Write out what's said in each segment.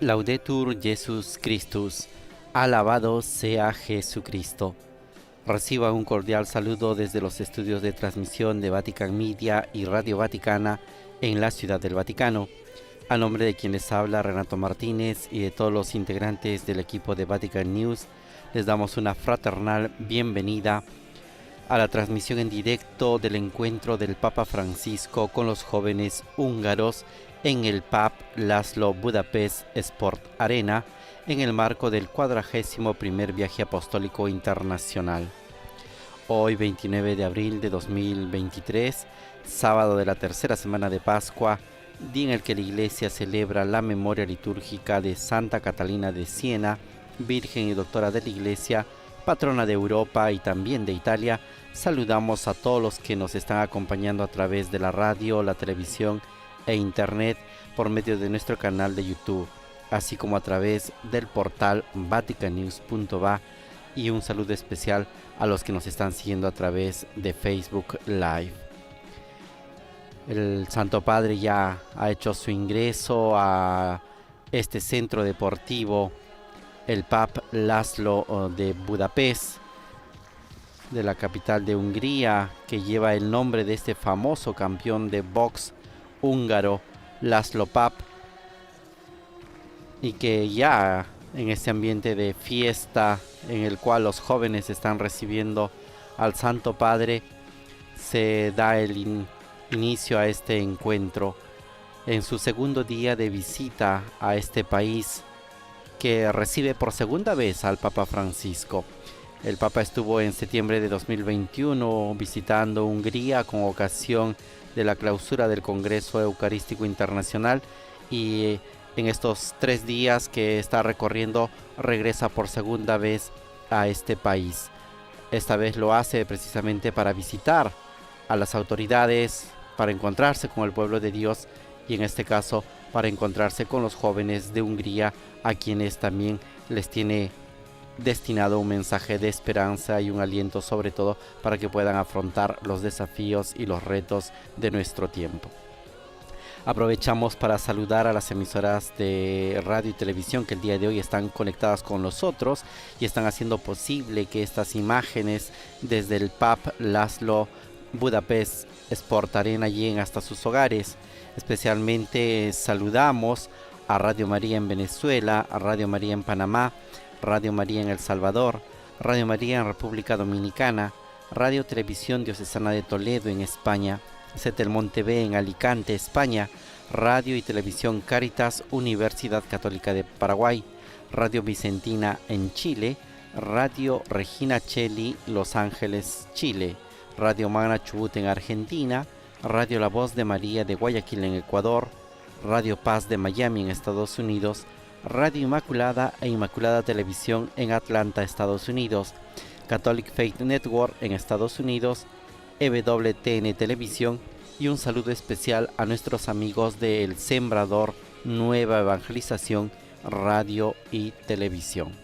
Laudetur Jesus Christus, alabado sea Jesucristo. Reciba un cordial saludo desde los estudios de transmisión de Vatican Media y Radio Vaticana en la Ciudad del Vaticano. A nombre de quien les habla Renato Martínez y de todos los integrantes del equipo de Vatican News, les damos una fraternal bienvenida a la transmisión en directo del encuentro del Papa Francisco con los jóvenes húngaros en el PAP László Budapest Sport Arena en el marco del 41º viaje apostólico internacional. Hoy 29 de abril de 2023, sábado de la tercera semana de Pascua, día en el que la Iglesia celebra la memoria litúrgica de Santa Catalina de Siena, Virgen y Doctora de la Iglesia, patrona de Europa y también de Italia. Saludamos a todos los que nos están acompañando a través de la radio, la televisión e internet por medio de nuestro canal de YouTube, así como a través del portal vaticannews.va, y un saludo especial a los que nos están siguiendo a través de Facebook Live. El Santo Padre ya ha hecho su ingreso a este centro deportivo, el PAP László de Budapest, de la capital de Hungría, que lleva el nombre de este famoso campeón de box húngaro, László Papp, y que ya en este ambiente de fiesta en el cual los jóvenes están recibiendo al Santo Padre, se da el inicio a este encuentro en su segundo día de visita a este país que recibe por segunda vez al Papa Francisco. El Papa estuvo en septiembre de 2021 visitando Hungría con ocasión de la clausura del Congreso Eucarístico Internacional, y en estos 3 días que está recorriendo regresa por segunda vez a este país. Esta vez lo hace precisamente para visitar a las autoridades, para encontrarse con el pueblo de Dios y en este caso para encontrarse con los jóvenes de Hungría, a quienes también les tiene destinado un mensaje de esperanza y un aliento, sobre todo para que puedan afrontar los desafíos y los retos de nuestro tiempo. Aprovechamos para saludar a las emisoras de radio y televisión que el día de hoy están conectadas con nosotros y están haciendo posible que estas imágenes desde el PAP László Budapest Sport Arena lleguen hasta sus hogares. Especialmente saludamos a Radio María en Venezuela, a Radio María en Panamá, Radio María en El Salvador, Radio María en República Dominicana, Radio Televisión Diocesana de Toledo en España, Setelmont TV en Alicante, España, Radio y Televisión Cáritas Universidad Católica de Paraguay, Radio Vicentina en Chile, Radio Regina Cheli Los Ángeles, Chile, Radio Magna Chubut en Argentina, Radio La Voz de María de Guayaquil en Ecuador, Radio Paz de Miami en Estados Unidos, Radio Inmaculada e Inmaculada Televisión en Atlanta, Estados Unidos, Catholic Faith Network en Estados Unidos, EWTN Televisión, y un saludo especial a nuestros amigos de El Sembrador Nueva Evangelización Radio y Televisión.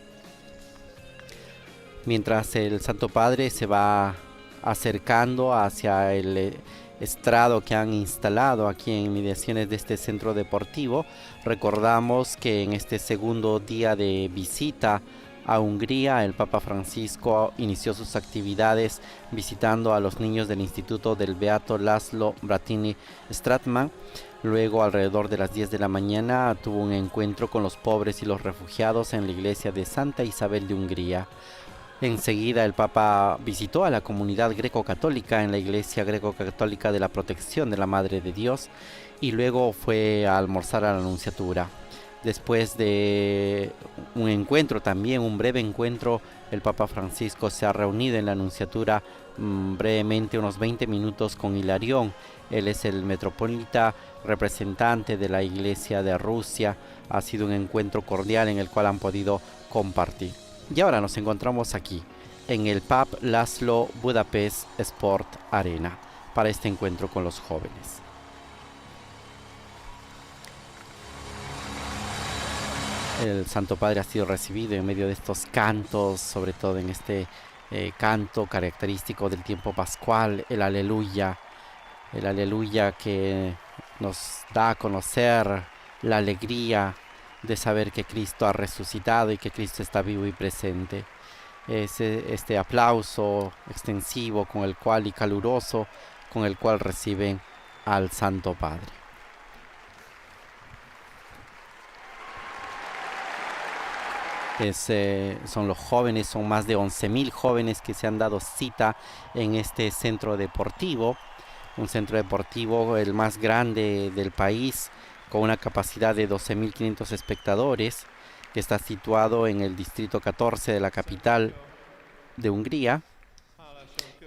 Mientras el Santo Padre se va acercando hacia el estrado que han instalado aquí en inmediaciones de este centro deportivo, recordamos que en este segundo día de visita a Hungría, el Papa Francisco inició sus actividades visitando a los niños del Instituto del Beato László Batthyány Stratman. Luego, alrededor de las 10 de la mañana, tuvo un encuentro con los pobres y los refugiados en la iglesia de Santa Isabel de Hungría. Enseguida el Papa visitó a la comunidad greco-católica en la Iglesia Greco-Católica de la Protección de la Madre de Dios y luego fue a almorzar a la Nunciatura. Después de un encuentro, también un breve encuentro, el Papa Francisco se ha reunido en la Nunciatura brevemente unos 20 minutos con Hilarión. Él es el metropolita representante de la Iglesia de Rusia. Ha sido un encuentro cordial en el cual han podido compartir. Y ahora nos encontramos aquí, en el PAP László Budapest Sport Arena, para este encuentro con los jóvenes. El Santo Padre ha sido recibido en medio de estos cantos, sobre todo en este canto característico del tiempo pascual, el aleluya que nos da a conocer la alegría de saber que Cristo ha resucitado y que Cristo está vivo y presente. Es este aplauso extensivo con el cual y caluroso con el cual reciben al Santo Padre. Son los jóvenes, son más de 11.000 jóvenes que se han dado cita en este centro deportivo, un centro deportivo el más grande del país, con una capacidad de 12.500 espectadores, que está situado en el distrito 14 de la capital de Hungría.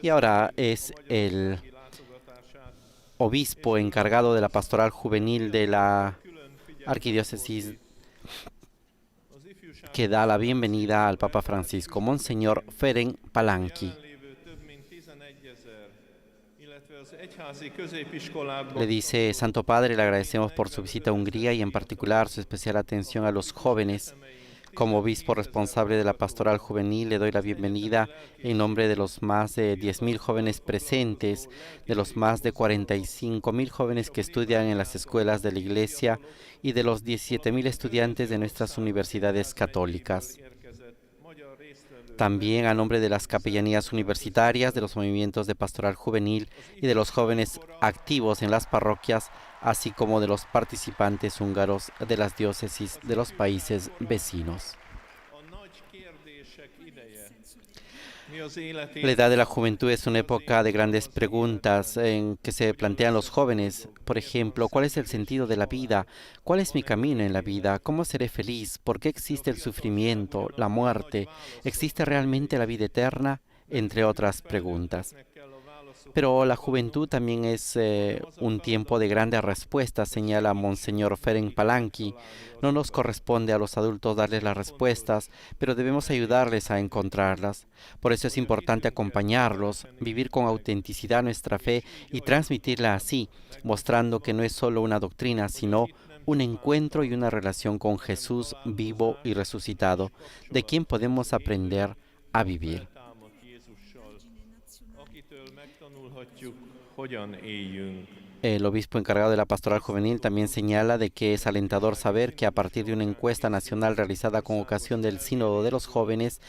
Y ahora es el obispo encargado de la pastoral juvenil de la arquidiócesis que da la bienvenida al Papa Francisco, Monseñor Ferenc Palanki. Le dice: Santo Padre, le agradecemos por su visita a Hungría y en particular su especial atención a los jóvenes. Como obispo responsable de la pastoral juvenil, le doy la bienvenida en nombre de los más de 10.000 jóvenes presentes, de los más de 45.000 jóvenes que estudian en las escuelas de la Iglesia y de los 17.000 estudiantes de nuestras universidades católicas. También a nombre de las capellanías universitarias, de los movimientos de pastoral juvenil y de los jóvenes activos en las parroquias, así como de los participantes húngaros de las diócesis de los países vecinos. La edad de la juventud es una época de grandes preguntas en que se plantean los jóvenes. Por ejemplo, ¿cuál es el sentido de la vida? ¿Cuál es mi camino en la vida? ¿Cómo seré feliz? ¿Por qué existe el sufrimiento, la muerte? ¿Existe realmente la vida eterna? Entre otras preguntas. Pero la juventud también es un tiempo de grandes respuestas, señala Monseñor Ferenc Palanki. No nos corresponde a los adultos darles las respuestas, pero debemos ayudarles a encontrarlas. Por eso es importante acompañarlos, vivir con autenticidad nuestra fe y transmitirla así, mostrando que no es solo una doctrina, sino un encuentro y una relación con Jesús vivo y resucitado, de quien podemos aprender a vivir. El obispo encargado de la pastoral juvenil también señala de que es alentador saber que a partir de una encuesta nacional realizada con ocasión del Sínodo de los Jóvenes,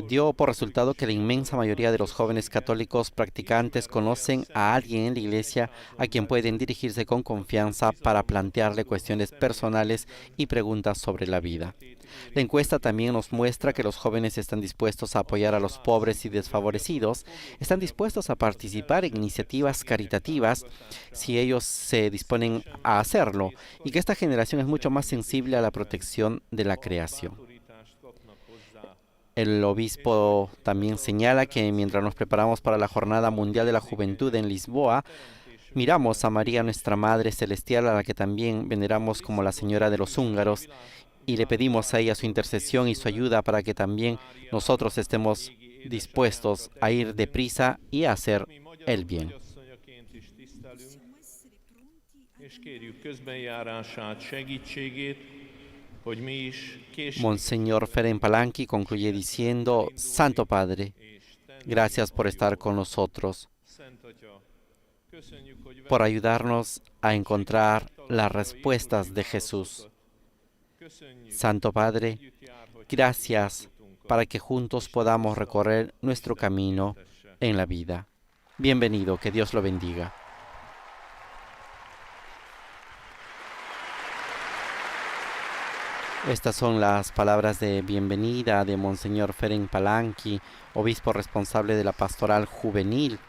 dio por resultado que la inmensa mayoría de los jóvenes católicos practicantes conocen a alguien en la Iglesia a quien pueden dirigirse con confianza para plantearle cuestiones personales y preguntas sobre la vida. La encuesta también nos muestra que los jóvenes están dispuestos a apoyar a los pobres y desfavorecidos, están dispuestos a participar en iniciativas caritativas si ellos se disponen a hacerlo, y que esta generación es mucho más sensible a la protección de la creación. El obispo también señala que mientras nos preparamos para la Jornada Mundial de la Juventud en Lisboa, miramos a María, nuestra Madre Celestial, a la que también veneramos como la Señora de los Húngaros, y le pedimos a ella su intercesión y su ayuda para que también nosotros estemos dispuestos a ir deprisa y a hacer el bien. Monseñor Ferenc Palanki concluye diciendo: Santo Padre, gracias por estar con nosotros, por ayudarnos a encontrar las respuestas de Jesús. Santo Padre, gracias para que juntos podamos recorrer nuestro camino en la vida. Bienvenido, que Dios lo bendiga. Estas son las palabras de bienvenida de Monseñor Ferenc Palanki, obispo responsable de la pastoral juvenil,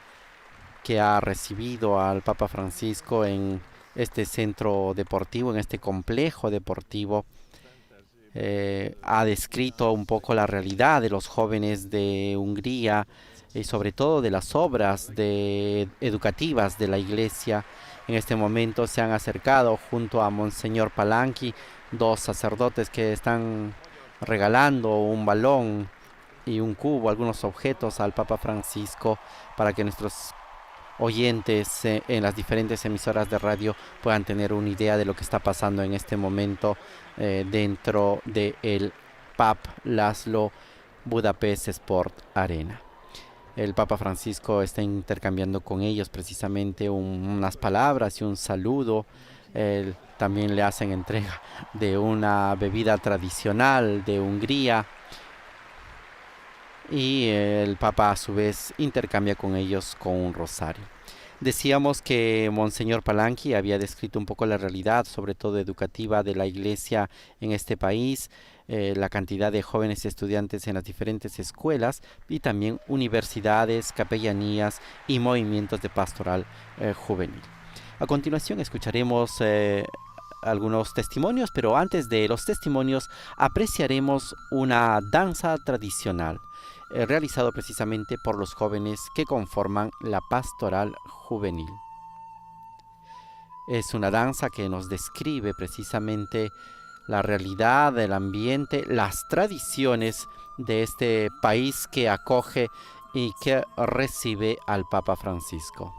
que ha recibido al Papa Francisco en este centro deportivo, en este complejo deportivo. Ha descrito un poco la realidad de los jóvenes de Hungría y sobre todo de las obras educativas de la Iglesia. En este momento se han acercado junto a Monseñor Palanki dos sacerdotes que están regalando un balón y un cubo, algunos objetos al Papa Francisco, para que nuestros oyentes en las diferentes emisoras de radio puedan tener una idea de lo que está pasando en este momento dentro del PAP László Budapest Sport Arena. El Papa Francisco está intercambiando con ellos precisamente unas palabras y un saludo también le hacen entrega de una bebida tradicional de Hungría y el Papa a su vez intercambia con ellos con un rosario. Decíamos que Monseñor Palanqui había descrito un poco la realidad, sobre todo educativa, de la iglesia en este país, la cantidad de jóvenes estudiantes en las diferentes escuelas y también universidades, capellanías y movimientos de pastoral juvenil. A continuación escucharemos algunos testimonios, pero antes de los testimonios apreciaremos una danza tradicional realizado precisamente por los jóvenes que conforman la pastoral juvenil. Es una danza que nos describe precisamente la realidad, el ambiente, las tradiciones de este país que acoge y que recibe al Papa Francisco.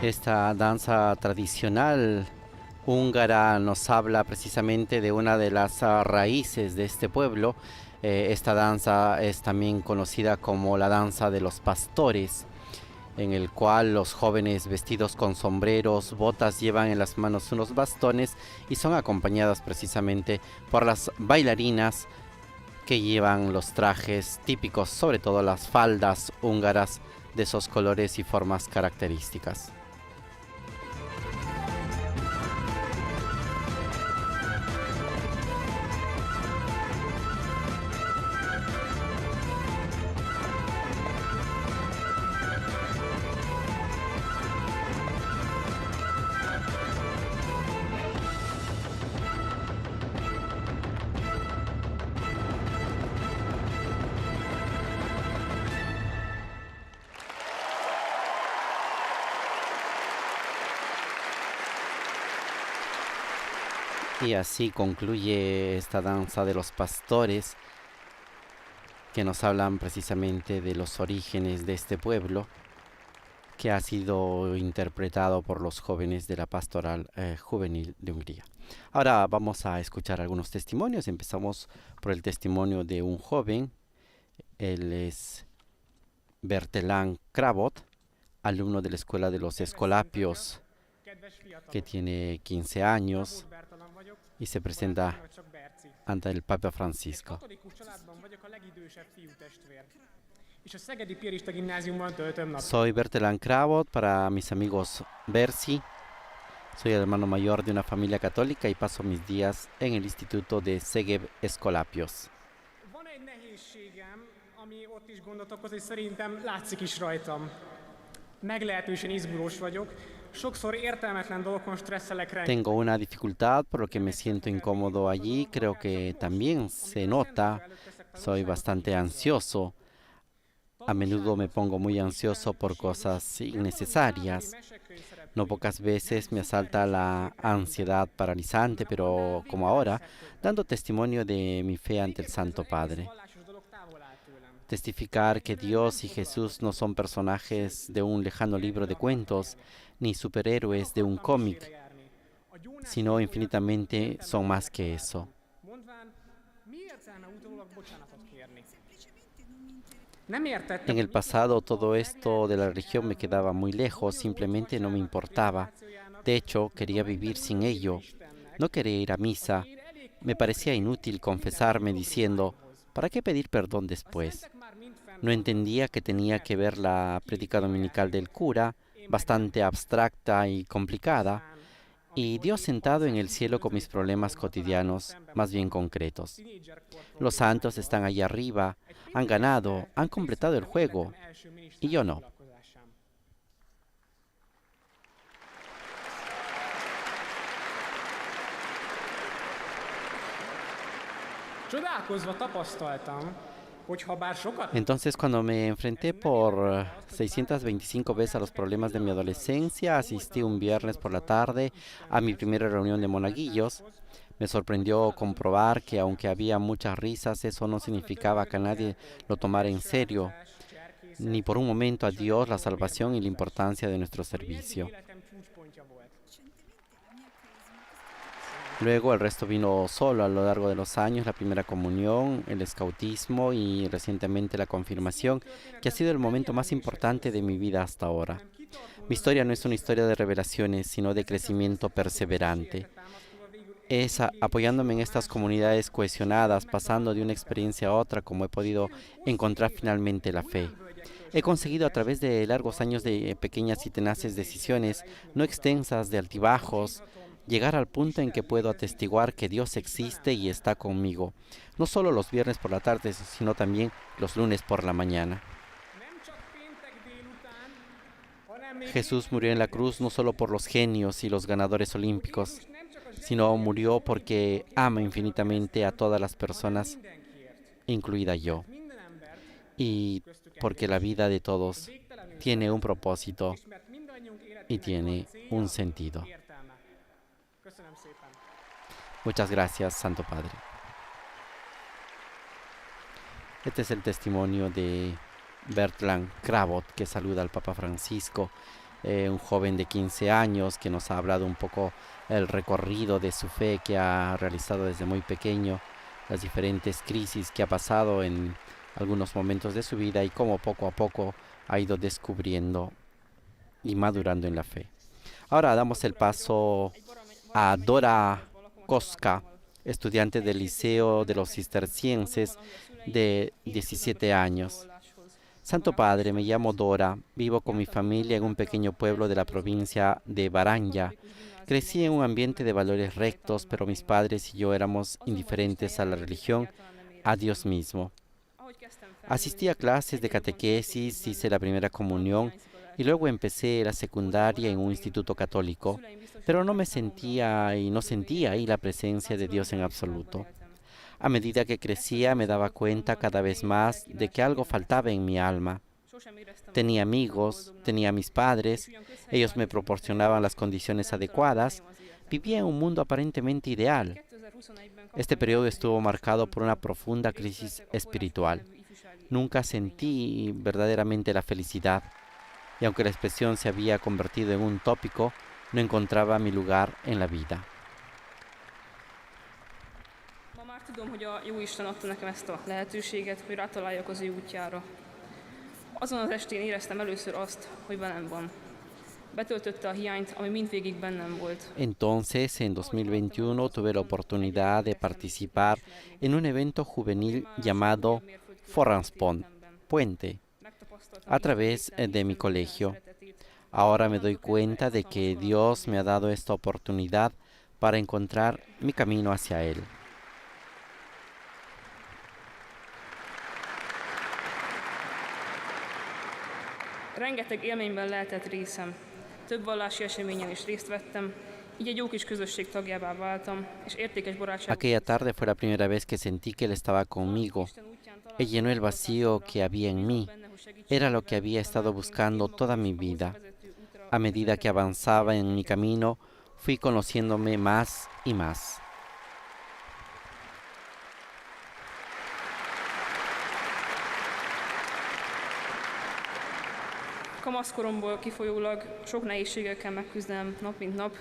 Esta danza tradicional húngara nos habla precisamente de una de las raíces de este pueblo. Esta danza es también conocida como la danza de los pastores, en el cual los jóvenes vestidos con sombreros, botas, llevan en las manos unos bastones y son acompañadas precisamente por las bailarinas que llevan los trajes típicos, sobre todo las faldas húngaras de esos colores y formas características. Y así concluye esta danza de los pastores que nos hablan precisamente de los orígenes de este pueblo que ha sido interpretado por los jóvenes de la pastoral juvenil de Hungría. Ahora vamos a escuchar algunos testimonios. Empezamos por el testimonio de un joven. Él es Bertelán Crabot, alumno de la Escuela de los Escolapios, que tiene 15 años y se presenta ante el Papa Francisco. Soy Bertelán Crabot para mis amigos Bersi. Soy el hermano mayor de una familia católica y paso mis días en el Instituto de Segev Escolapios. Tengo una dificultad por lo que me siento incómodo allí. Creo que también se nota. Soy bastante ansioso. A menudo me pongo muy ansioso por cosas innecesarias. No pocas veces me asalta la ansiedad paralizante, pero como ahora, dando testimonio de mi fe ante el Santo Padre. Testificar que Dios y Jesús no son personajes de un lejano libro de cuentos, ni superhéroes de un cómic, sino infinitamente son más que eso. En el pasado todo esto de la religión me quedaba muy lejos, simplemente no me importaba. De hecho, quería vivir sin ello. No quería ir a misa. Me parecía inútil confesarme diciendo, ¿para qué pedir perdón después? No entendía que tenía que ver la prédica dominical del cura, bastante abstracta y complicada, y Dios sentado en el cielo con mis problemas cotidianos, más bien concretos. Los santos están allá arriba, han ganado, han completado el juego, y yo no. Entonces, cuando me enfrenté por 625 veces a los problemas de mi adolescencia, asistí un viernes por la tarde a mi primera reunión de monaguillos. Me sorprendió comprobar que aunque había muchas risas, eso no significaba que a nadie lo tomara en serio, ni por un momento a Dios, la salvación y la importancia de nuestro servicio. Luego el resto vino solo a lo largo de los años, la primera comunión, el escautismo y recientemente la confirmación, que ha sido el momento más importante de mi vida hasta ahora. Mi historia no es una historia de revelaciones, sino de crecimiento perseverante. Es apoyándome en estas comunidades cohesionadas, pasando de una experiencia a otra, como he podido encontrar finalmente la fe. He conseguido a través de largos años de pequeñas y tenaces decisiones, no extensas, de altibajos, llegar al punto en que puedo atestiguar que Dios existe y está conmigo, no solo los viernes por la tarde, sino también los lunes por la mañana. Jesús murió en la cruz no solo por los genios y los ganadores olímpicos, sino murió porque ama infinitamente a todas las personas, incluida yo, y porque la vida de todos tiene un propósito y tiene un sentido. Muchas gracias, Santo Padre. Este es el testimonio de Bertelán Crabot, que saluda al Papa Francisco, un joven de 15 años que nos ha hablado un poco el recorrido de su fe que ha realizado desde muy pequeño, las diferentes crisis que ha pasado en algunos momentos de su vida y cómo poco a poco ha ido descubriendo y madurando en la fe. Ahora damos el paso a Dora Koska, estudiante del Liceo de los Cistercienses de 17 años. Santo Padre, me llamo Dora, vivo con mi familia en un pequeño pueblo de la provincia de Baranya. Crecí en un ambiente de valores rectos, pero mis padres y yo éramos indiferentes a la religión, a Dios mismo. Asistí a clases de catequesis, hice la primera comunión y luego empecé la secundaria en un instituto católico, pero no sentía ahí la presencia de Dios en absoluto. A medida que crecía me daba cuenta cada vez más de que algo faltaba en mi alma. Tenía amigos, tenía a mis padres, ellos me proporcionaban las condiciones adecuadas, vivía en un mundo aparentemente ideal. Este periodo estuvo marcado por una profunda crisis espiritual. Nunca sentí verdaderamente la felicidad, y aunque la expresión se había convertido en un tópico, no encontraba mi lugar en la vida. Tudom, hogy a Jóisten adta nekem ezt a lehetőséget, hogy rátaláljak az ő útjára. Azon az estén éreztem először azt, hogy velem van. Betöltötte a hiányt, ami mindvégig bennem volt. Entonces, en 2021 tuve la oportunidad de participar en un evento juvenil llamado Foranspont, Puente, a través de mi colegio. Ahora me doy cuenta de que Dios me ha dado esta oportunidad para encontrar mi camino hacia Él. Rengeteg élményben lehetett részem. Több vallási eseményen is részt vettem, így egy jó kis közösség tagjává váltam, és értékes barátságot. Aquella tarde fue la primera vez que sentí que Él estaba conmigo. Él llenó el vacío que había en mí. Era lo que había estado buscando toda mi vida. A medida que avanzaba en mi camino, fui conociéndome más y más. Kamaszkoromból kifolyólag sok nehézségekkel megküzdenem nap mint nap,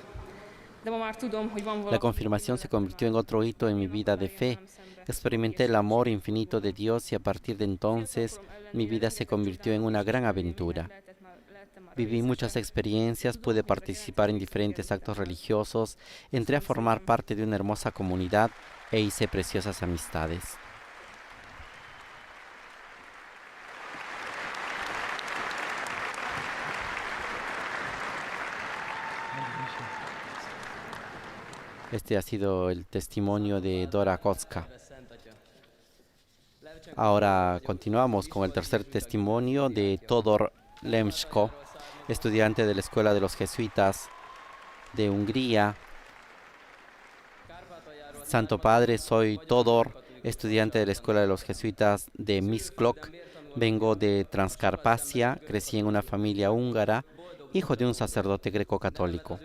de ma már tudom, hogy van valami. La confirmación se convirtió en otro hito en mi vida de fe. Experimenté el amor infinito de Dios y a partir de entonces mi vida se convirtió en una gran aventura. Viví muchas experiencias, pude participar en diferentes actos religiosos, entré a formar parte de una hermosa comunidad e hice preciosas amistades. Este ha sido el testimonio de Dora Kocka. Ahora continuamos con el tercer testimonio de Todor Lemsko, estudiante de la Escuela de los Jesuitas de Hungría. Santo Padre, soy Todor, estudiante de la Escuela de los Jesuitas de Miskolc. Vengo de Transcarpacia, crecí en una familia húngara, hijo de un sacerdote greco-católico.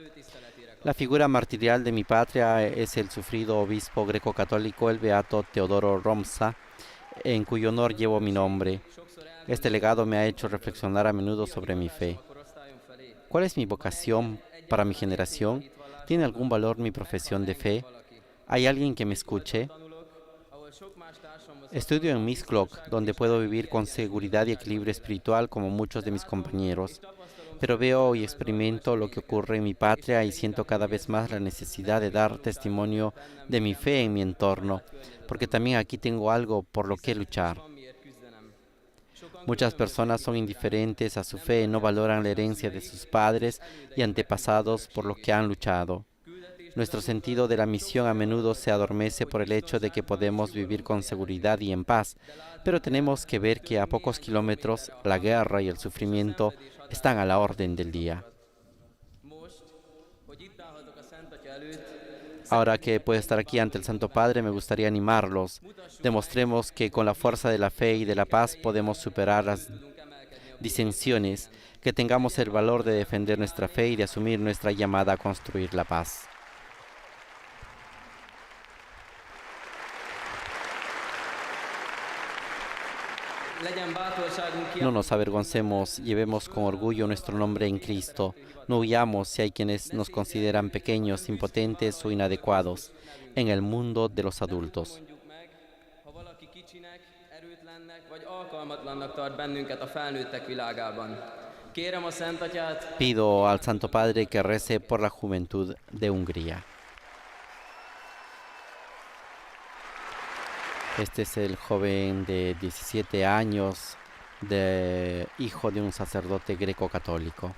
La figura martirial de mi patria es el sufrido obispo greco-católico, el beato Teodoro Romsa, en cuyo honor llevo mi nombre. Este legado me ha hecho reflexionar a menudo sobre mi fe. ¿Cuál es mi vocación para mi generación? ¿Tiene algún valor mi profesión de fe? ¿Hay alguien que me escuche? Estudio en Miskolc, donde puedo vivir con seguridad y equilibrio espiritual como muchos de mis compañeros. Pero veo y experimento lo que ocurre en mi patria y siento cada vez más la necesidad de dar testimonio de mi fe en mi entorno, porque también aquí tengo algo por lo que luchar. Muchas personas son indiferentes a su fe, no valoran la herencia de sus padres y antepasados por lo que han luchado. Nuestro sentido de la misión a menudo se adormece por el hecho de que podemos vivir con seguridad y en paz, pero tenemos que ver que a pocos kilómetros la guerra y el sufrimiento están a la orden del día. Ahora que puedo estar aquí ante el Santo Padre, me gustaría animarlos. Demostremos que con la fuerza de la fe y de la paz podemos superar las disensiones, que tengamos el valor de defender nuestra fe y de asumir nuestra llamada a construir la paz. No nos avergoncemos, llevemos con orgullo nuestro nombre en Cristo. No huyamos si hay quienes nos consideran pequeños, impotentes o inadecuados en el mundo de los adultos. Pido al Santo Padre que rece por la juventud de Hungría. Este es el joven de 17 años, hijo de un sacerdote greco-católico.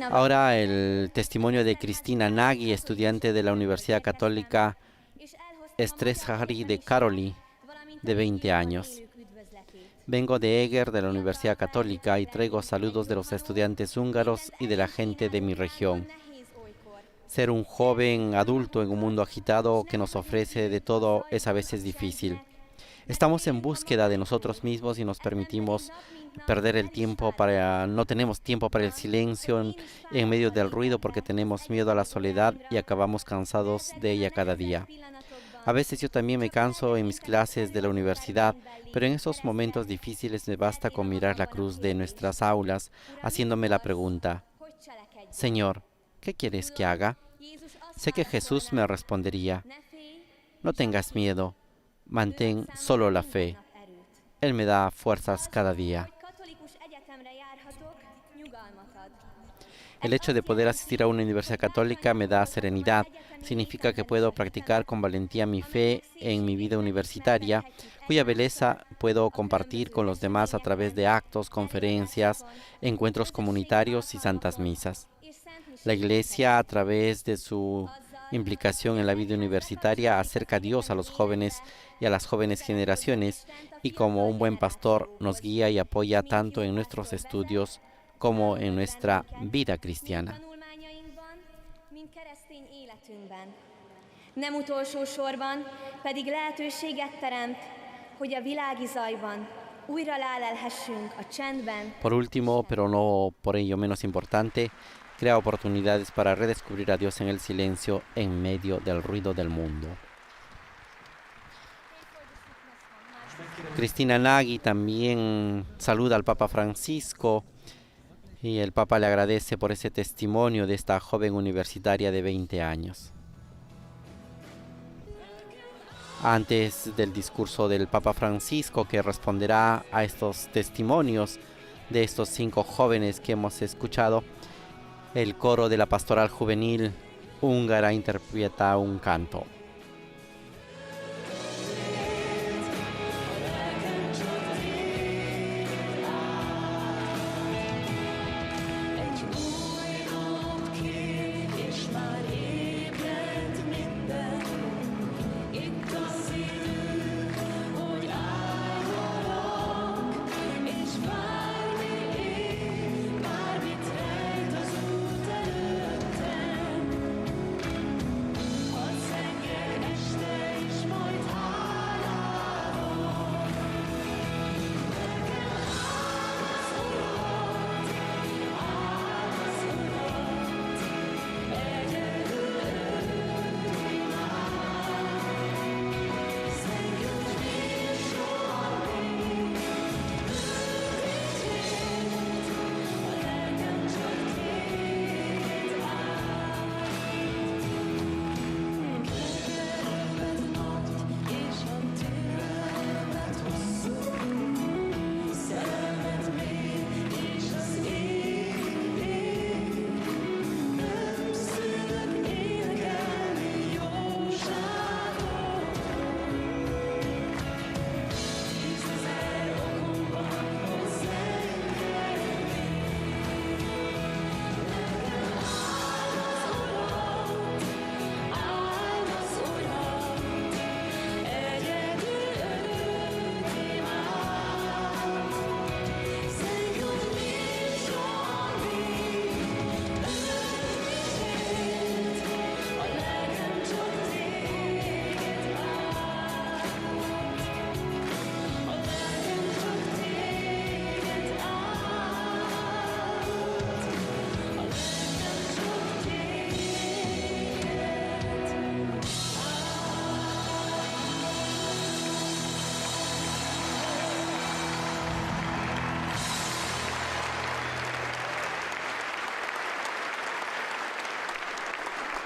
Ahora el testimonio de Cristina Nagy, estudiante de la Universidad Católica Székesfehérvári de Karoli, de 20 años. Vengo de Eger, de la Universidad Católica, y traigo saludos de los estudiantes húngaros y de la gente de mi región. Ser un joven adulto en un mundo agitado que nos ofrece de todo es a veces difícil. Estamos en búsqueda de nosotros mismos y nos permitimos perder el tiempo no tenemos tiempo para el silencio en medio del ruido porque tenemos miedo a la soledad y acabamos cansados de ella cada día. A veces yo también me canso en mis clases de la universidad, pero en esos momentos difíciles me basta con mirar la cruz de nuestras aulas, haciéndome la pregunta: Señor, ¿qué quieres que haga? Sé que Jesús me respondería: No tengas miedo, mantén solo la fe. Él me da fuerzas cada día. El hecho de poder asistir a una universidad católica me da serenidad. Significa que puedo practicar con valentía mi fe en mi vida universitaria, cuya belleza puedo compartir con los demás a través de actos, conferencias, encuentros comunitarios y santas misas. La Iglesia, a través de su implicación en la vida universitaria, acerca a Dios a los jóvenes y a las jóvenes generaciones, y como un buen pastor nos guía y apoya tanto en nuestros estudios como en nuestra vida cristiana. Nem utolsó sorban pedig lehetőséget teremt, hogy a világi zajban újra lelelhessünk a csendben. Por último, pero no por ello menos importante, crea oportunidades para redescubrir a Dios en el silencio en medio del ruido del mundo. Cristina Nagy también saluda al Papa Francisco y el Papa le agradece por ese testimonio de esta joven universitaria de 20 años. Antes del discurso del Papa Francisco, que responderá a estos testimonios de estos 5 jóvenes que hemos escuchado, el coro de la Pastoral Juvenil húngara interpreta un canto.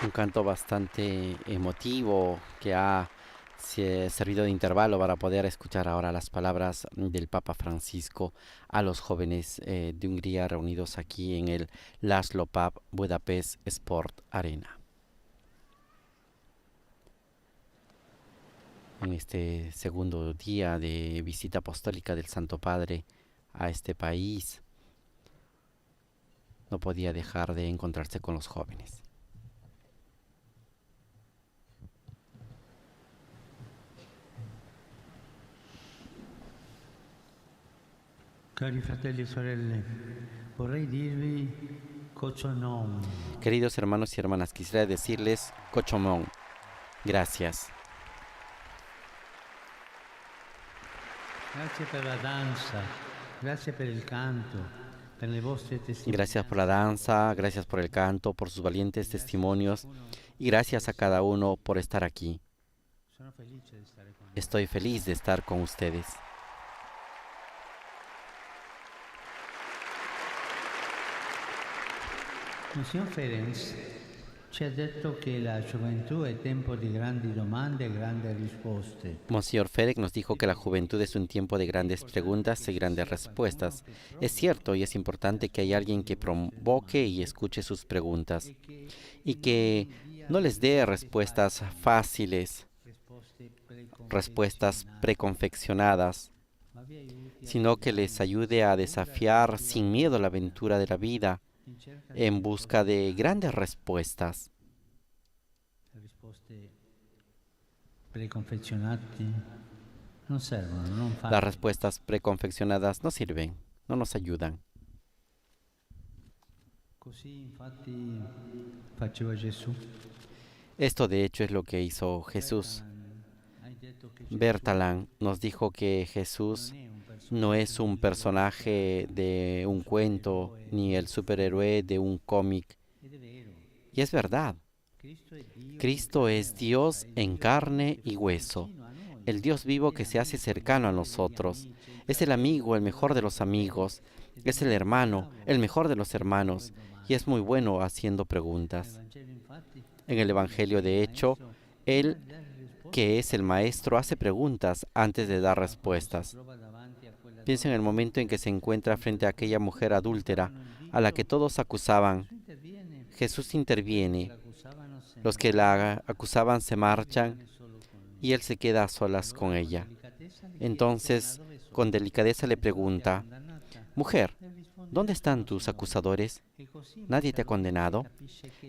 Un canto bastante emotivo que ha servido de intervalo para poder escuchar ahora las palabras del Papa Francisco a los jóvenes de Hungría reunidos aquí en el László Papp Budapest Sport Arena. En este segundo día de visita apostólica del Santo Padre a este país, no podía dejar de encontrarse con los jóvenes. Cari fratelli e sorelle, vorrei dirvi Kochonom. Queridos hermanos y hermanas, quisiera decirles Kochomón. Gracias. Grazie per la danza, grazie per il canto, per le vostre testimonianze. Gracias por la danza, gracias por el canto, por sus valientes testimonios y gracias a cada uno por estar aquí. Sono felice di stare con voi. Estoy feliz de estar con ustedes. Monsignor Ferenc ci ha detto che la gioventù è tempo di grandi domande e grandi risposte. Monsignor Fedek nos dijo que la juventud es un tiempo de grandes preguntas y grandes respuestas. Es cierto y es importante que haya alguien que provoque y escuche sus preguntas y que no les dé respuestas fáciles, respuestas preconfeccionadas, sino que les ayude a desafiar sin miedo la aventura de la vida en busca de grandes respuestas. Le risposte preconfezionate non servono, non fanno. Las respuestas preconfeccionadas no sirven, no nos ayudan. Così infatti faceva Gesù. Esto de hecho es lo que hizo Jesús. Hai detto che Gesù Bertalan nos dijo que Jesús no es un personaje de un cuento ni el superhéroe de un cómic. ed è vero. Y es verdad. Cristo es Dios en carne y hueso, el Dios vivo que se hace cercano a nosotros. Es el amigo, el mejor de los amigos. Es el hermano, el mejor de los hermanos. Y es muy bueno haciendo preguntas. En el Evangelio, de hecho, Él, que es el Maestro, hace preguntas antes de dar respuestas. Piensa en el momento en que se encuentra frente a aquella mujer adúltera a la que todos acusaban. Jesús interviene. Los que la acusaban se marchan y Él se queda a solas con ella. Entonces, con delicadeza le pregunta: «Mujer, ¿dónde están tus acusadores? ¿Nadie te ha condenado?»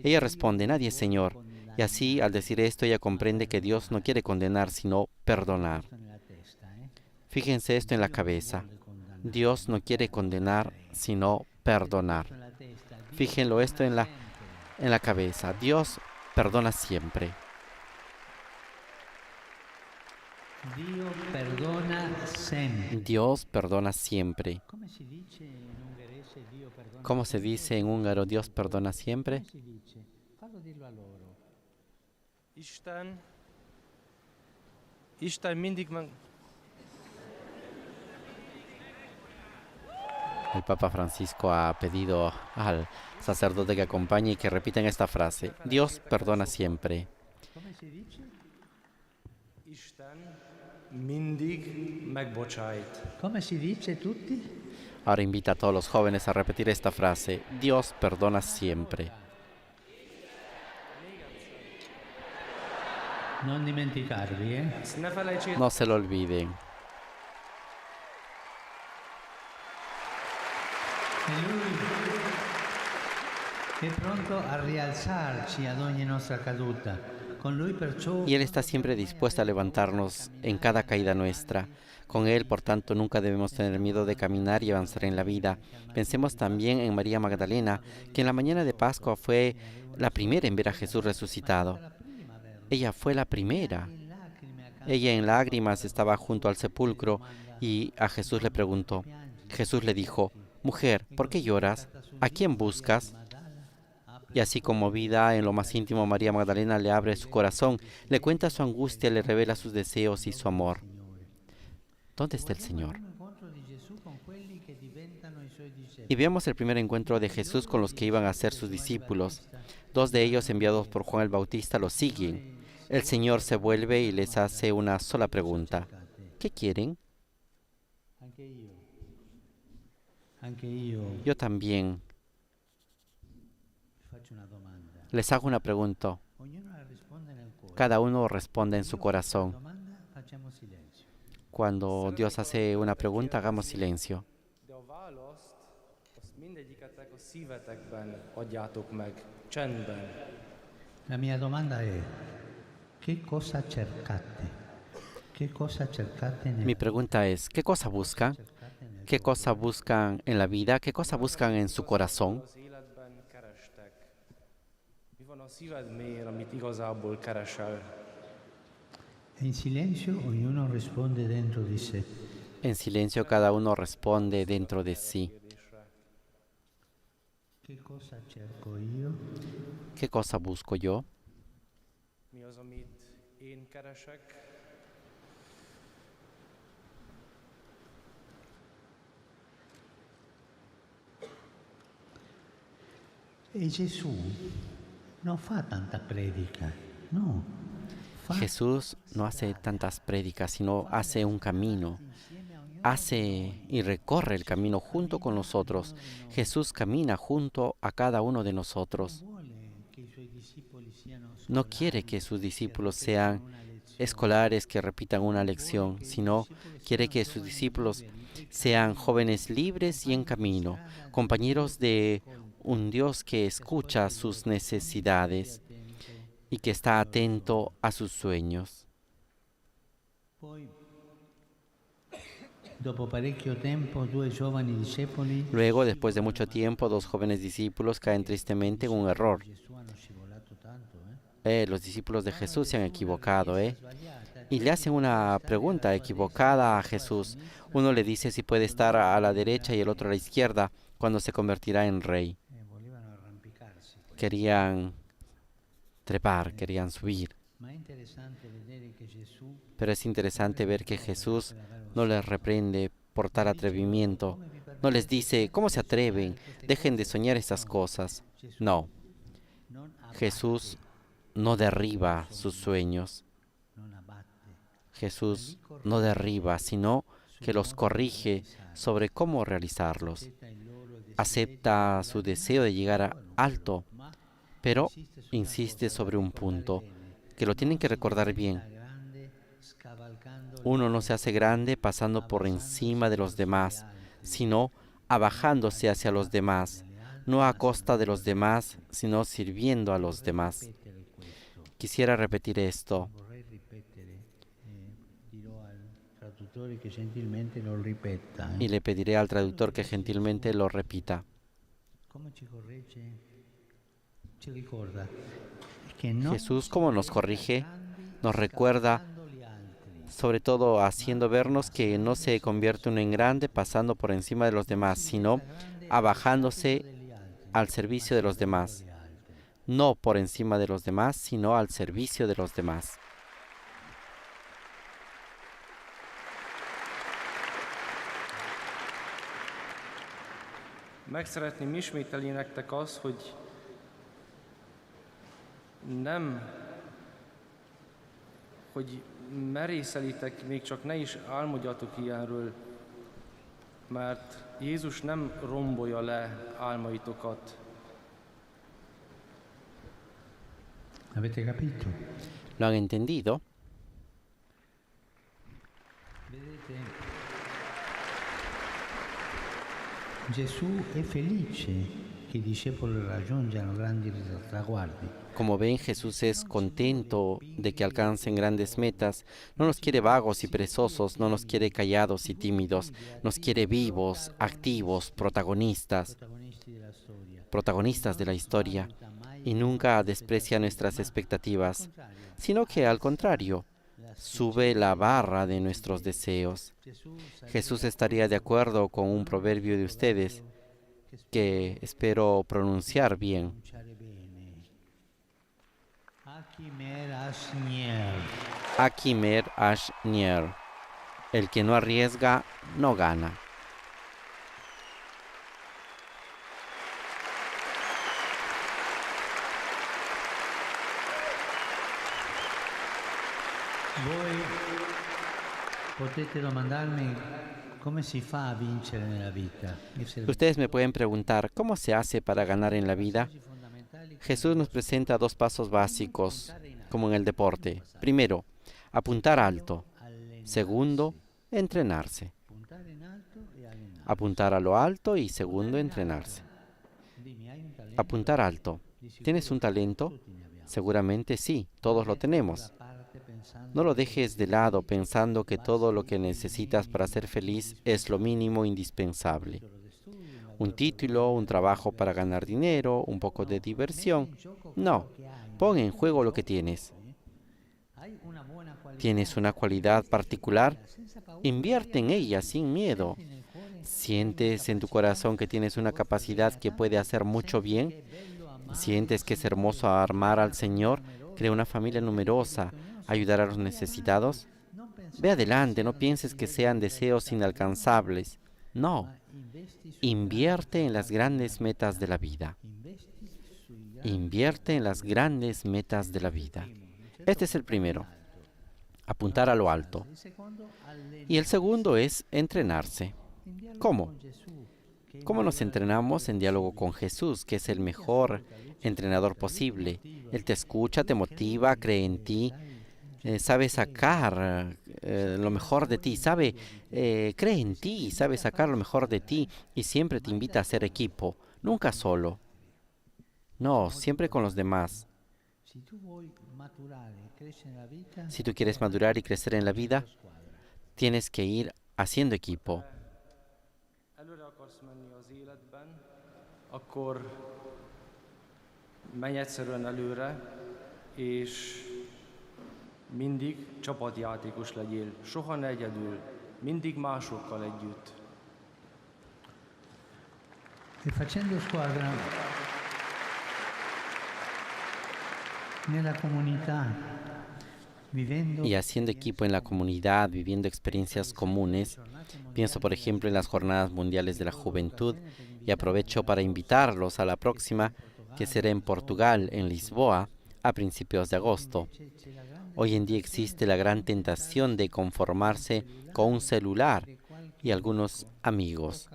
Ella responde: «Nadie, Señor». Y así, al decir esto, ella comprende que Dios no quiere condenar, sino perdonar. Fíjense esto en la cabeza. Dios no quiere condenar, sino perdonar. Fíjenlo esto en la cabeza. Dios perdona siempre. Dio perdona sempre. Dios perdona siempre. Come si dice in ungherese Dio perdona? ¿Cómo se dice en húngaro Dios perdona siempre? Come si dice? Fallo dirlo a loro. Isten mindig meg... El Papa Francisco ha pedido al sacerdote que acompañe y que repiten esta frase: Dios perdona siempre. Come si dice? Isten mindig megbocsájt. Come si dice tutti? Ahora invita a todos los jóvenes a repetir esta frase: Dios perdona siempre. Non dimenticarvi, Ezt ne felejtsétek, No se lo olviden. E Lui è pronto a rialzarci ad ogni nostra caduta. Con Lui perciò Y Él está siempre dispuesto a levantarnos en cada caída nuestra. Con Él, por tanto, nunca debemos tener miedo de caminar y avanzar en la vida. Pensemos también en María Magdalena, que en la mañana de Pascua fue la primera en ver a Jesús resucitado. Ella fue la primera. Ella en lágrimas estaba junto al sepulcro y a Jesús le preguntó. Jesús le dijo: «Mujer, ¿por qué lloras? ¿A quién buscas?» Y así conmovida en lo más íntimo, María Magdalena le abre su corazón, le cuenta su angustia, le revela sus deseos y su amor. ¿Dónde está el Señor? Y vemos el primer encuentro de Jesús con los que iban a ser sus discípulos. Dos de ellos, enviados por Juan el Bautista, los siguen. El Señor se vuelve y les hace una sola pregunta: ¿qué quieren? Anche io Yo también faccio una domanda. les hago una pregunta. Ognuno la risponde nel cuore. Cada uno responde en su corazón. Domanda, facciamo silenzio. Cuando Dios hace una pregunta, hagamos silencio. de a választ, azt mindegyiketek a szívetekben adjátok meg, csendben. La mia domanda è: che cosa cercate? Che cosa cercate nel Mi pregunta es: ¿qué cosa buscan? ¿Qué cosa buscan en la vida? ¿Qué cosa buscan en su corazón? Az életben kerestek. Mi van a szíved mélyén, amit igazából keresel? E in silenzio ognuno risponde dentro di sé. En silencio cada uno responde dentro de sí. Che cosa cerco io? ¿Qué cosa busco yo? Mi az, amit én keresek? E Gesù non fa tanta predica, no, fa Jesús no hace tantas prédicas, sino hace un camino. Hace y recorre el camino junto con nosotros. Jesús camina junto a cada uno de nosotros. No quiere que sus discípulos sean escolares que repitan una lección, sino quiere que sus discípulos sean jóvenes libres y en camino, compañeros de un Dios que escucha sus necesidades y que está atento a sus sueños. Dopo parecchio tempo, due giovani discepoli Luego, después de mucho tiempo, dos jóvenes discípulos caen tristemente en un error. Gesù hanno scivolato tanto, Los discípulos de Jesús se han equivocado, y le hacen una pregunta equivocada a Jesús. Uno le dice si puede estar a la derecha y el otro a la izquierda cuando se convertirá en rey. volevano arrampicarsi. Querían trepar, querían subir. Ma è interessante vedere che Gesù Pero es interesante ver que Jesús no les reprende por tal atrevimiento. No les dice, ¿cómo se atreven? Dejen de soñar esas cosas. No, non abbatte, Jesús no derriba sus sueños. non abbatte, Jesús no derriba, sino que los corrige sobre cómo realizarlos. accetta il loro desiderio, Acepta su deseo de llegar alto, ma pero insiste sobre un punto, que lo tienen que recordar bien. grande scavalcando Uno no se hace grande pasando por encima de los demás, sino abajándose hacia los demás, no a costa de los demás, sino sirviendo a los demás. ripetere questo. Quisiera repetir esto. Vorrei ripetere, dirò al traduttore che gentilmente lo ripeta. Y le pediré al traductor que gentilmente lo repita. Come ci corregge? Ci ricorda che no Jesús, como nos corrige, nos recuerda, sobre todo haciendo vernos que no se convierte uno en grande pasando por encima de los demás, sino abajándose al servicio de los demás. No por encima de los demás, sino al servicio de los demás. Meg szeretném ismételni nektek azt, hogy hogy merészelitek, még csak ne is álmodjatok ilyenről, mert Jézus nem rombolja le álmaitokat. Avete capito? ¿Lo han entendido? Vedete? Gesù è felice che i discepoli raggiungano grandi traguardi. Como ven, Jesús es contento de que alcancen grandes metas. No nos quiere vagos y perezosos, no nos quiere callados y tímidos. Nos quiere vivos, activos, protagonistas de la historia. Y nunca desprecia nuestras expectativas, sino que al contrario, sube la barra de nuestros deseos. Jesús estaría de acuerdo con un proverbio de ustedes, que espero pronunciar bien. Akimer Ashnier. El que no arriesga, no gana. Voi potete domandarmi come si fa a vincere nella vita. Ustedes me pueden preguntar, ¿cómo se hace para ganar en la vida? Jesús nos presenta dos pasos básicos, como en el deporte. Primero, apuntar alto. Segundo, entrenarse. Apuntar a lo alto y segundo, entrenarse. Apuntar alto. ¿Tienes un talento? Seguramente sí, todos lo tenemos. No lo dejes de lado pensando que todo lo que necesitas para ser feliz es lo mínimo indispensable. Un título, un trabajo para ganar dinero, un poco de diversión. No, pon en juego lo que tienes. ¿Tienes una cualidad particular? Invierte en ella sin miedo. ¿Sientes en tu corazón que tienes una capacidad que puede hacer mucho bien? ¿Sientes que es hermoso amar al Señor, crear una familia numerosa, ayudar a los necesitados? Ve adelante, no pienses que sean deseos inalcanzables. No, invierte en las grandes metas de la vida. Invierte en las grandes metas de la vida. Este es el primero, apuntar a lo alto. Y el segundo es entrenarse. ¿Cómo? ¿Cómo nos entrenamos? En diálogo con Jesús, que es el mejor entrenador posible. Él te escucha, te motiva, cree en ti, sabe sacar lo mejor de ti, cree en ti, sabe sacar lo mejor de ti y siempre te invita a hacer equipo, nunca solo. No, siempre con los demás. Si tú quieres madurar y crecer en la vida, tienes que ir haciendo equipo. Előre akarsz menni az életben, akkor menj egyszerűen előre, és mindig csapatjátékos legyél. Soha ne egyedül, mindig másokkal együtt. E facendo squadra nella comunità, vivendo Y haciendo equipo en la comunidad, viviendo experiencias comunes. Pienso, por ejemplo, en las Jornadas Mundiales de la Juventud y aprovecho para invitarlos a la próxima, que será en Portugal, en Lisboa, a principios de agosto. Hoy en día existe la gran tentación de conformarse con un celular y algunos amigos.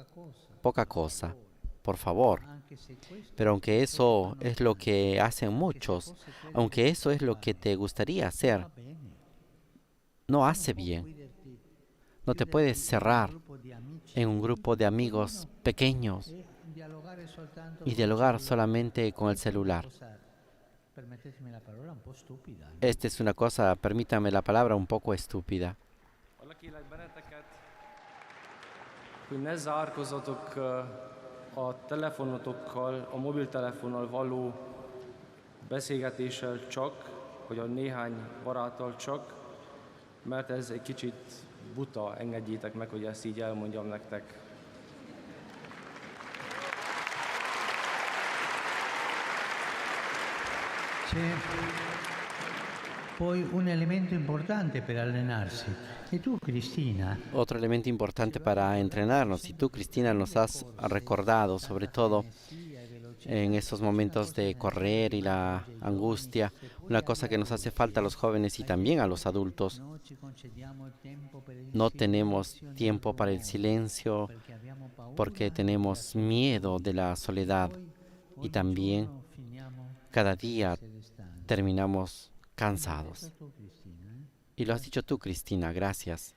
Poca cosa, por favor. Pero aunque eso es lo que hacen muchos, aunque eso es lo que te gustaría hacer, no hace bien. No te puedes cerrar en un grupo de amigos pequeños y dialogar solamente con el celular. Esta es una cosa, permítame la palabra, un poco estúpida. Kérlek benneteket, hogy ne zárkozzatok a telefonotokkal, a mobiltelefonnal való beszélgetéssel csak, vagy a néhány baráttal csak, mert ez egy kicsit buta, engedjétek meg, hogy ezt így elmondjam nektek. c'è poi un elemento importante per allenarsi. E tu, Cristina, Otro elemento importante para entrenarnos, y tú, Cristina, nos has recordado, sobre todo en estos momentos de correr y la angustia, una cosa que nos hace falta a los jóvenes y también a los adultos. no ci concediamo il tempo per il No tenemos tiempo para el silencio perché abbiamo paura porque tenemos miedo de la soledad y también giorno finiamo cada día essere stanchi. terminamos cansados. Tu, Cristina, Y lo has dicho tú, Cristina, gracias.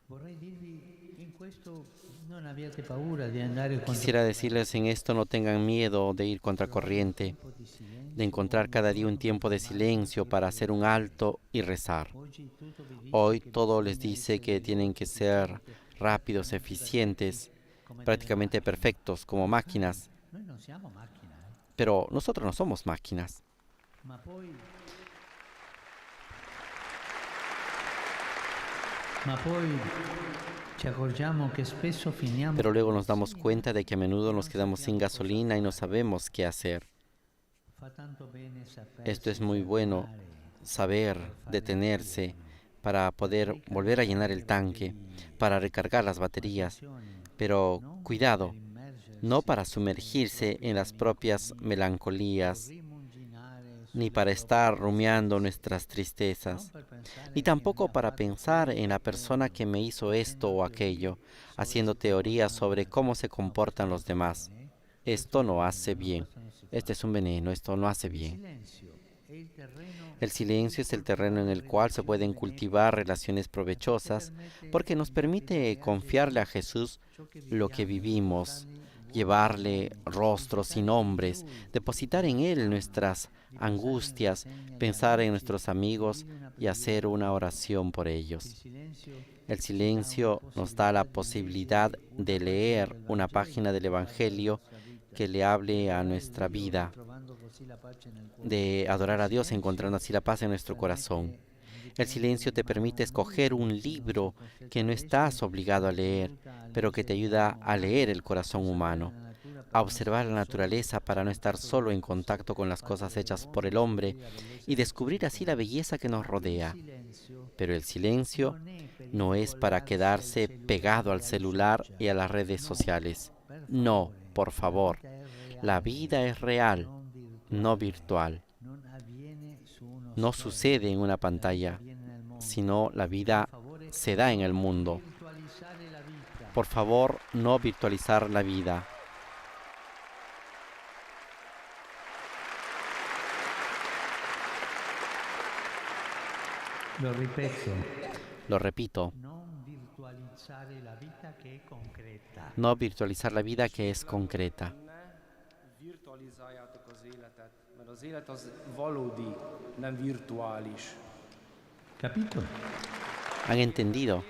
vorrei dirvi in questo non abbiate paura di andare contro Quisiera decirles en esto, no tengan miedo de ir contracorriente, un po' di silenzio. de encontrar cada día un tiempo de silencio para hacer un alto y rezar. Oggi tutto vi dice Hoy che todo bisogna les dice essere que tienen que ser rápidos, eficientes, prácticamente perfectos, como máquinas, Noi non siamo macchina, pero nosotros no somos máquinas. ma poi ci accorgiamo che spesso finiamo Pero luego nos damos cuenta de que a menudo nos quedamos sin gasolina y no sabemos qué hacer. fa tanto bene sapersi Esto es muy bueno, fermare, saber detenerse para poder volver a llenar el tanque, para recargar las baterías. Pero cuidado, no para sumergirse en las propias melancolías, ni para estar rumiando nuestras tristezas, ni tampoco para pensar en la persona que me hizo esto o aquello, haciendo teorías sobre cómo se comportan los demás. Esto no hace bien. Este es un veneno, esto no hace bien. El silencio es el terreno en el cual se pueden cultivar relaciones provechosas porque nos permite confiarle a Jesús lo que vivimos, llevarle rostros y nombres, depositar en Él nuestras angustias, pensar en nuestros amigos y hacer una oración por ellos. El silencio nos da la posibilidad de leer una página del Evangelio que le hable a nuestra vida, de adorar a Dios encontrando así la paz en nuestro corazón. El silencio te permite escoger un libro que no estás obligado a leer, pero que te ayuda a leer el corazón humano, a observar la naturaleza para no estar solo en contacto con las cosas hechas por el hombre y descubrir así la belleza que nos rodea. Pero el silencio no es para quedarse pegado al celular y a las redes sociales. No, por favor, la vida es real, no virtual. No sucede en una pantalla, sino la vida se da en el mundo. Por favor, no virtualizar la vida. Lo repito. No virtualizar la vida que es concreta. Virtualizáljátok az életet, mert az élet az valódi, nem virtuális. Capito? ¿Han entendido?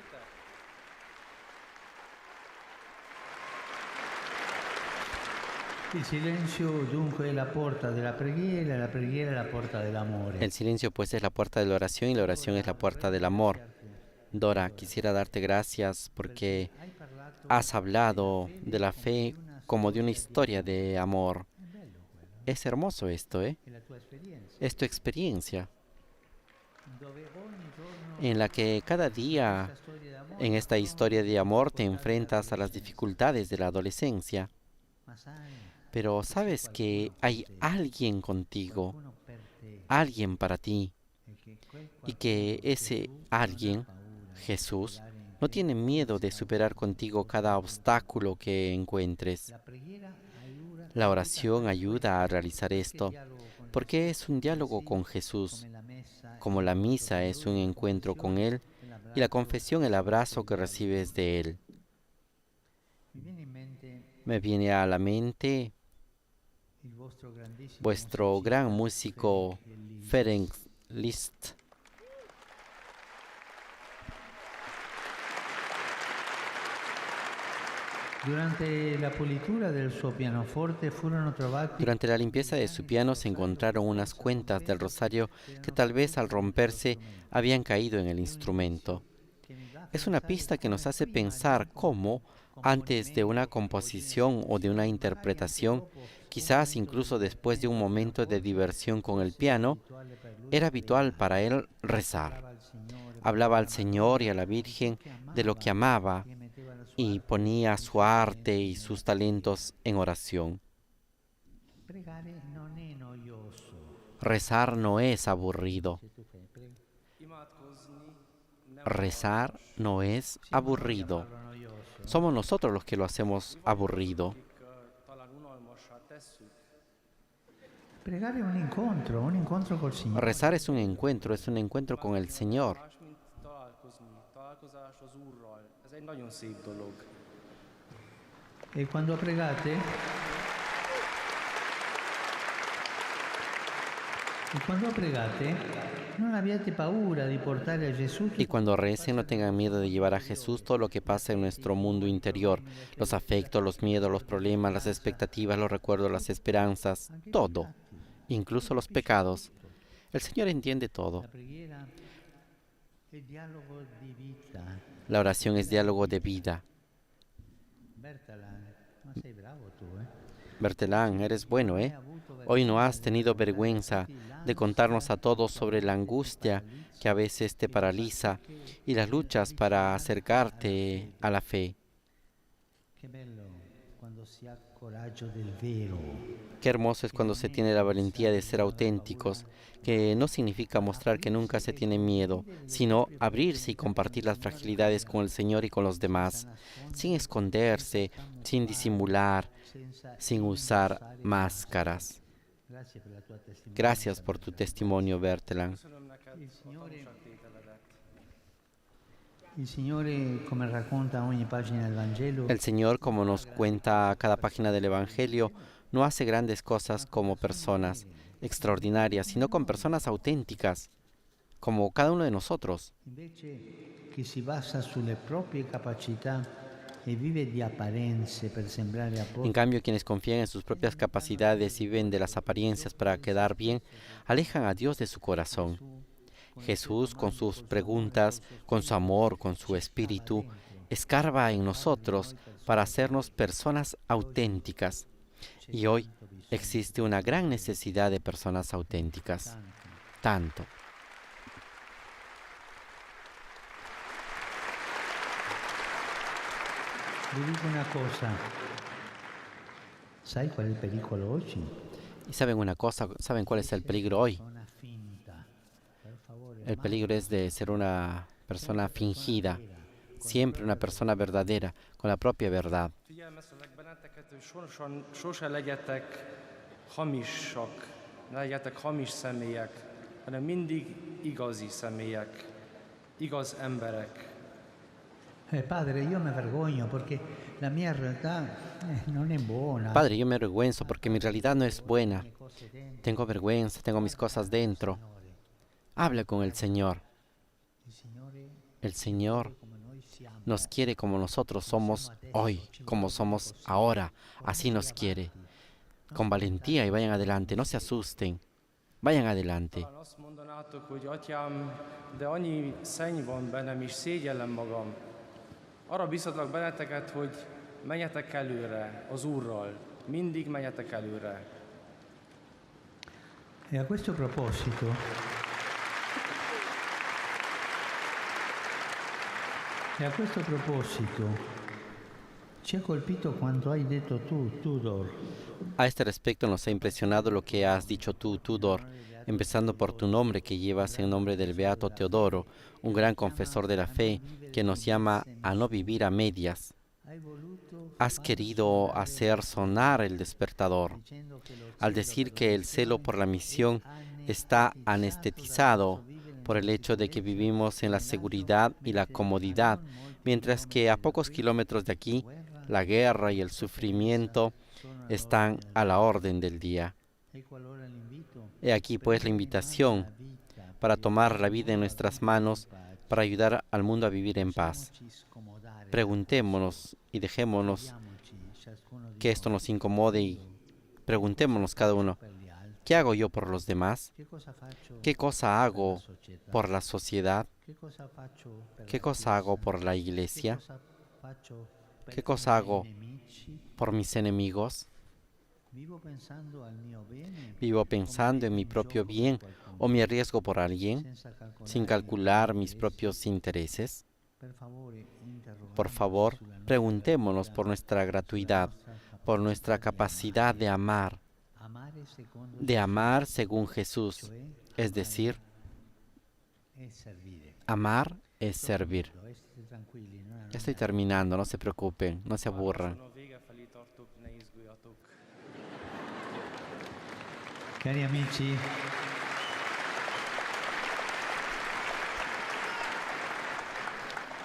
Il silenzio dunque è la porta della la preghiera è la porta dell'amore. El silencio pues es la puerta de la oración y la oración es la puerta del amor. Dora, quisiera darte gracias porque has hablado de la fe como de una historia de amor. Es hermoso esto, ¿eh? Es tu experiencia, en la que cada día en esta historia de amor te enfrentas a las dificultades de la adolescencia. Pero sabes que hay alguien contigo, alguien para ti, y que ese alguien, Jesús, no tiene miedo de superar contigo cada obstáculo que encuentres. La oración ayuda a realizar esto, porque es un diálogo con Jesús, como la misa es un encuentro con Él y la confesión el abrazo que recibes de Él. Me viene a la mente vuestro gran músico Ferenc Liszt. Durante la pulitura del suo pianoforte furono trovati Durante la limpieza de su piano se encontraron unas cuentas del rosario que tal vez al romperse habían caído en el instrumento. Es una pista que nos hace pensar cómo, antes de una composición o de una interpretación, quizás incluso después de un momento de diversión con el piano, era habitual para él rezar. Hablaba al Señor y a la Virgen de lo que amaba y ponía su arte y sus talentos en oración. Rezar no es aburrido. Rezar no es aburrido. Somos nosotros los que lo hacemos aburrido. Pregare è un incontro col Signore. Rezar es un encuentro con el Señor. Ez egy nagyon szép dolog. E quando pregate? Non abbiate paura di portare a Gesù Y cuando recen, no tengan miedo de llevar a Jesús todo lo que pasa en nuestro mundo interior, los afectos, los miedos, los problemas, las expectativas, los recuerdos, las esperanzas, todo, incluso los pecados. El Señor entiende todo. La preghiera è dialogo di vita. La oración es diálogo de vida. Bertalan, ma sei bravo tu, Bertelán, eres bueno, ¿eh? Hoy no has tenido vergüenza de contarnos a todos sobre la angustia que a veces te paraliza y las luchas para acercarte a la fe. Che bello quando si ha coraggio del vero. Qué hermoso es cuando se tiene la valentía de ser auténticos, que no significa mostrar que nunca se tiene miedo, sino abrirse y compartir las fragilidades con el Señor y con los demás, sin esconderse, sin disimular, sin usar máscaras. Gracias por tu testimonio, Bertelan. Il Signore, come racconta ogni pagina del Vangelo, El Señor, como nos cuenta cada página del Evangelio, no hace grandes cosas como personas extraordinarias, sino con personas auténticas, como cada uno de nosotros. invece che si basa sulle proprie capacità e vive di apparenze per sembrare En apostoli, cambio, quienes confían en sus propias capacidades y viven de las apariencias para quedar bien, alejan a Dios de su corazón. Jesús, con sus preguntas, con su amor, con su espíritu, escarba en nosotros para hacernos personas auténticas. Y hoy existe una gran necesidad de personas auténticas. Tanto. vi dico una cosa, sai qual è il pericolo oggi? Y saben una cosa, ¿saben cuál es el peligro hoy? Una finta. Per favore, El peligro es de ser una persona fingida, siempre una persona verdadera, con la propia verdad. Figyelmeztetlek benneteket, hogy sose legyetek hamisak, ne legyetek hamis személyek, hanem mindig igazi személyek, igaz emberek. Padre, io mi vergogno perché la mia realtà non è buona. Padre, yo me avergüenzo porque mi realidad no es buena. Le cose dentro, Tengo vergüenza, tengo mis cosas dentro. Signore. Habla con el Señor. Il Signore El Señor come noi siamo. nos quiere como nosotros somos hoy, como somos ahora. Así nos quiere. Con valentía y vayan adelante, no se asusten. Vayan adelante. Talán azt mondanátok, hogy atyám, de annyi szenny van bennem, és szégyellem magam. Arra biztatlak benneteket, hogy menjetek előre az Úrral. Mindig menjetek előre. E a questo proposito, ci ha colpito quanto hai detto tu, Tudor. A este respecto nos ha impresionado lo que has dicho tú, Tudor, empezando por tu nombre que llevas en nombre del Beato Teodoro, un gran confesor de la fe que nos llama a no vivir a medias. Hai voluto Has querido hacer sonar el despertador dicendo che lo al decir que el celo por la misión está anestetizado por el hecho de que vivimos en la seguridad y la comodidad, mientras que a pocos kilómetros de aquí la guerra y el sufrimiento están a la orden del día. ecco allora l'invito He aquí pues la invitación para tomar la vida en nuestras manos, para ayudar al mundo a vivir en paz. ci scomodare. Preguntémonos y dejémonos Chiediamoci, ciascuno di que esto nos incomode y preguntémonos cada uno, per gli altri. ¿qué hago yo por los demás? Che cosa faccio ¿Qué cosa per la hago società? por la sociedad? Che cosa faccio per ¿Qué la cosa hago Chiesa? por la Che iglesia? cosa faccio per ¿Qué i cosa miei hago nemici? por mis enemigos? Vivo pensando al mio bene, ¿Vivo pensando en mi propio bien o me arriesgo por alguien sin calcular mis propios intereses? Por favor, preguntémonos por nuestra gratuidad, por nuestra capacidad de amar según Jesús, es decir, amar es servir. Ya estoy terminando, no se preocupen, no se aburran. A vége felé tartok, ne izguljatok. Cari amici,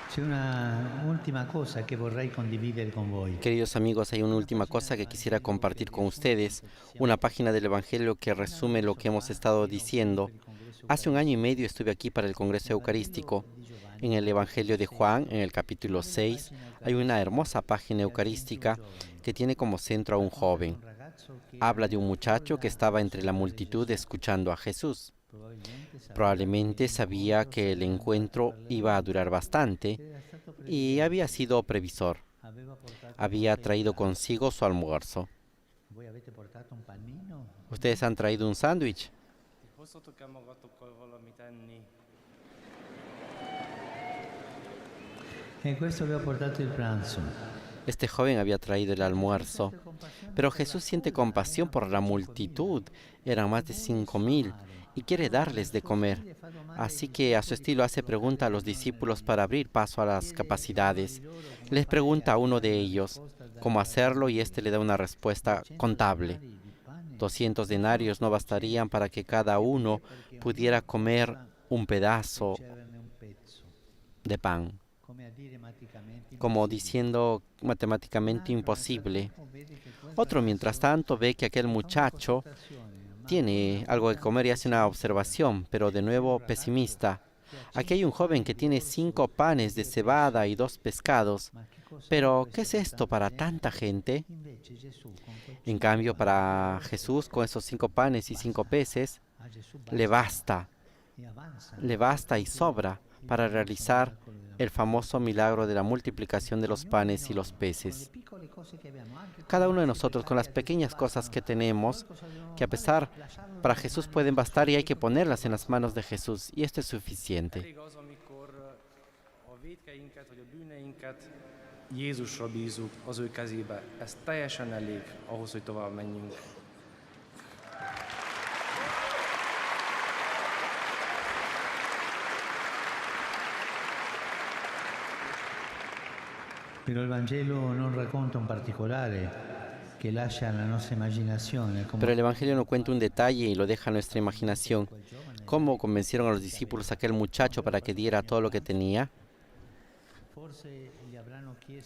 c'è una ultima cosa che vorrei condividere con voi. Queridos amigos, hay una última cosa que quisiera compartir con ustedes, una página del Evangelio que resume lo que hemos estado diciendo. Hace 1 año y medio estuve aquí para el Congreso Eucarístico. En el Evangelio de Juan, en el capítulo 6, hay una hermosa página eucarística que tiene como centro a un joven. Habla de un muchacho que estaba entre la multitud escuchando a Jesús. Probablemente sabía que el encuentro iba a durar bastante y había sido previsor. Había traído consigo su almuerzo. Voi avete portato un panino? ¿Ustedes han traído un sándwich? Hoztatok-e magatokkal valamit enni? E questo vi ho portato il pranzo. Este joven había traído el almuerzo. Pero Jesús siente compasión por la multitud. Eran más de 5.000 y quiere darles de comer. Así que a su estilo hace pregunta a los discípulos para abrir paso a las capacidades. Les pregunta a uno de ellos cómo hacerlo y éste le da una respuesta contable. 200 denarios no bastarían para que cada uno pudiera comer un pedazo de pan, como diciendo matemáticamente imposible. Otro, mientras tanto, ve que aquel muchacho tiene algo que comer y hace una observación, pero de nuevo pesimista. Aquí hay un joven que tiene 5 panes de cebada y 2 pescados. Pero, ¿qué es esto para tanta gente? En cambio, para Jesús, con esos 5 panes y 5 peces, le basta y sobra para realizar el famoso milagro de la multiplicación de los panes y los peces. Cada uno de nosotros, con las pequeñas cosas que tenemos, que a pesar para Jesús pueden bastar y hay que ponerlas en las manos de Jesús, y esto es suficiente. Elég az, amikor a vétkeinket vagy a bűneinket Jézusra bízzuk, az ő kezébe. Ez teljesen elég ahhoz, hogy tovább menjünk. Però il Vangelo non racconta un particolare che lascia alla nostra immaginazione. Pero el Evangelio no cuenta un detalle y lo deja a nuestra imaginación. ¿Cómo convencieron a los discípulos a aquel muchacho para que diera todo lo que tenía?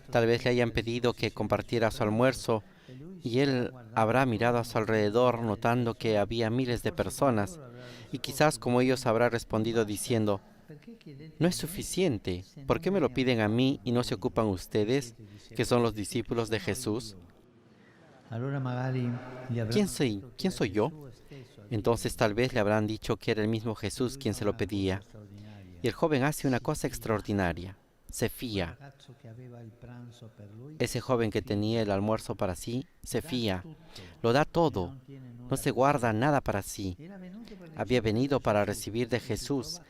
Tal vez le hayan pedido que compartiera su almuerzo y él habrá mirado a su alrededor notando que había miles de personas y quizás como ellos habrá respondido diciendo: no es suficiente, ¿por qué me lo piden a mí y no se ocupan ustedes, que son los discípulos de Jesús? ¿Quién soy yo? Entonces tal vez le habrán dicho que era el mismo Jesús quien se lo pedía. Y el joven hace una cosa extraordinaria. Se fía. Ese joven que tenía el almuerzo para sí, se fía. Lo da todo. No se guarda nada para sí. Había venido para recibir de Jesús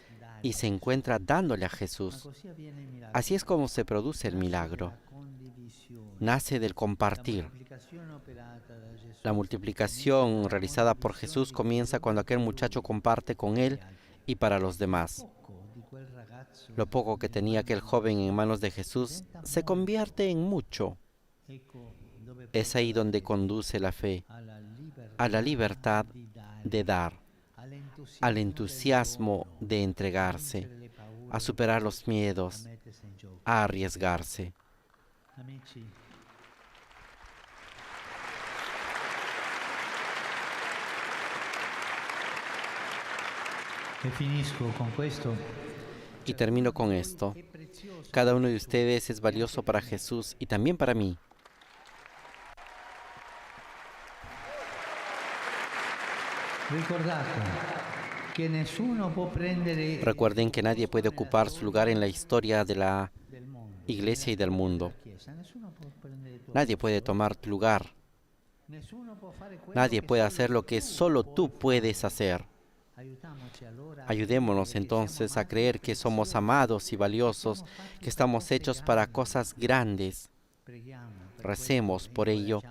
y se encuentra dándole a Jesús. Así es como se produce el milagro. Nace del compartir. La multiplicación realizada por Jesús comienza cuando aquel muchacho comparte con él y para los demás. Lo poco que tenía aquel joven en manos de Jesús se convierte en mucho. Es ahí donde conduce la fe, a la libertad de dar, al entusiasmo de entregarse, a superar los miedos, a arriesgarse. Y termino con esto. Cada uno de ustedes es valioso para Jesús y también para mí. Recuerden que nadie puede ocupar su lugar en la historia de la Iglesia y del mundo. Nadie puede tomar tu lugar. Nadie puede hacer lo que solo tú puedes hacer. Ayudémonos entonces a creer que somos amados y valiosos, que estamos hechos para cosas grandes. Recemos por ello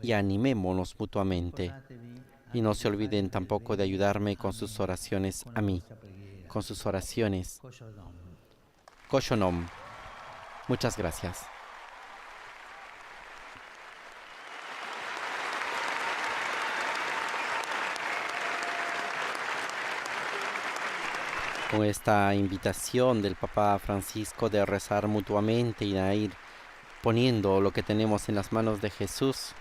y animémonos mutuamente. Y no se olviden tampoco de ayudarme con sus oraciones a mí, con sus oraciones. Koshonom. Muchas gracias. Con esta invitación del Papa Francisco de rezar mutuamente y de ir poniendo lo que tenemos en las manos de Jesús,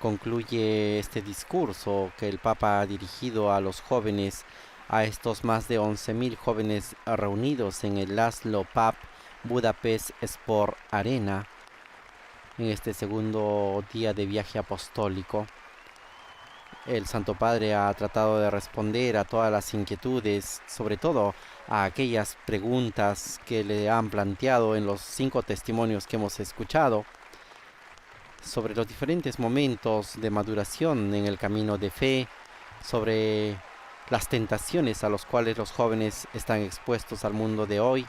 concluye este discurso que el Papa ha dirigido a los jóvenes, a estos más de 11.000 jóvenes reunidos en el László Papp Budapest Sport Arena, en este segundo día de viaje apostólico. El Santo Padre ha tratado de responder a todas las inquietudes, sobre todo a aquellas preguntas que le han planteado en los 5 testimonios que hemos escuchado, sobre los diferentes momentos de maduración en el camino de fe, sobre las tentaciones a las cuales los jóvenes están expuestos al mundo de hoy,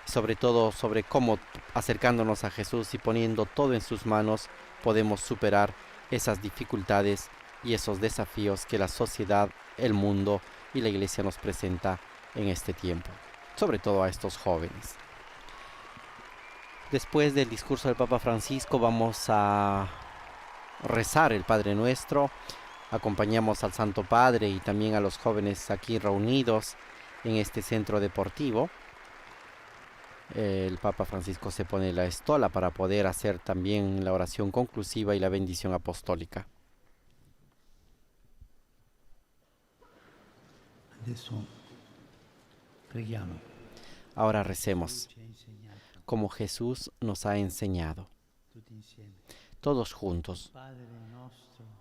sobre todo sobre cómo, acercándonos a Jesús y poniendo todo en sus manos, podemos superar esas dificultades y esos desafíos que la sociedad, el mundo y la Iglesia nos presenta en este tiempo, sobre todo a estos jóvenes. Después del discurso del Papa Francisco vamos a rezar el Padre Nuestro. Acompañamos al Santo Padre y también a los jóvenes aquí reunidos en este centro deportivo. El Papa Francisco se pone la estola para poder hacer también la oración conclusiva y la bendición apostólica. Ahora recemos, como Jesús nos ha enseñado. Todos juntos.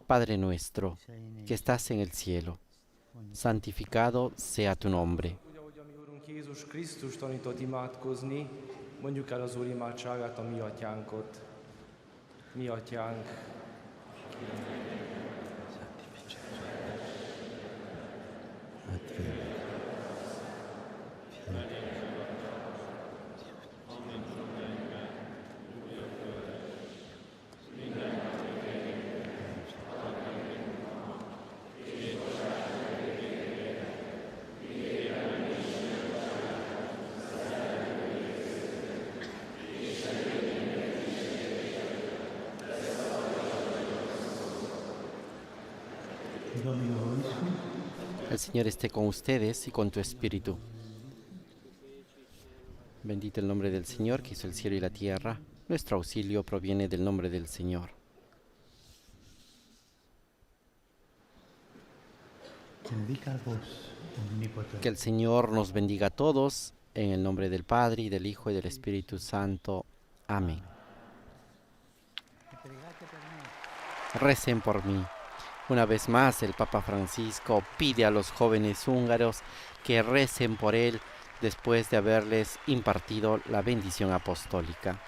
Padre nuestro, que estás en el cielo, santificado sea tu nombre. Jézus Krisztus tanított imádkozni, mondjuk el az Úr imádságát, a mi atyánkot. Mi atyánk. Domino vobiscum, El Señor esté con ustedes y con tu espíritu. Bendito el nombre del Señor, que hizo el cielo y la tierra. Nuestro auxilio proviene del nombre del Señor. benedicat vos, omnipotens, Que el Señor nos bendiga a todos, en el nombre del Padre, y del Hijo, y del Espíritu Santo. Amén. Recen por mí. Una vez más, el Papa Francisco pide a los jóvenes húngaros que recen por él después de haberles impartido la bendición apostólica.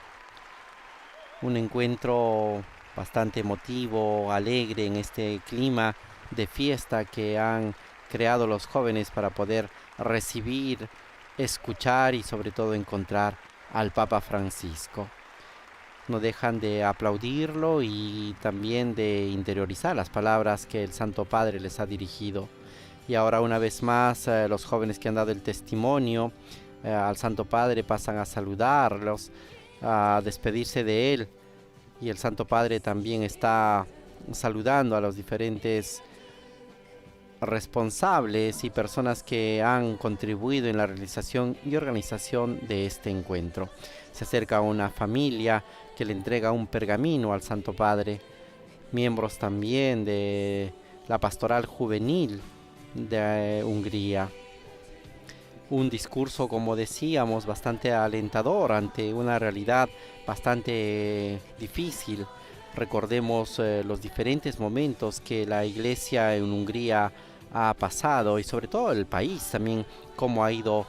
Un encuentro bastante emotivo, alegre en este clima de fiesta que han creado los jóvenes para poder recibir, escuchar y sobre todo encontrar al Papa Francisco. No dejan de aplaudirlo y también de interiorizar las palabras que el Santo Padre les ha dirigido. Y ahora una vez más los jóvenes que han dado el testimonio al Santo Padre pasan a saludarlos, a despedirse de él. Y el Santo Padre también está saludando a los diferentes responsables y personas que han contribuido en la realización y organización de este encuentro. Se acerca una familia que le entrega un pergamino al Santo Padre, miembros también de la pastoral juvenil de Hungría. Un discurso, como decíamos, bastante alentador ante una realidad bastante difícil. Recordemos los diferentes momentos que la Iglesia en Hungría ha pasado y sobre todo el país también, cómo ha ido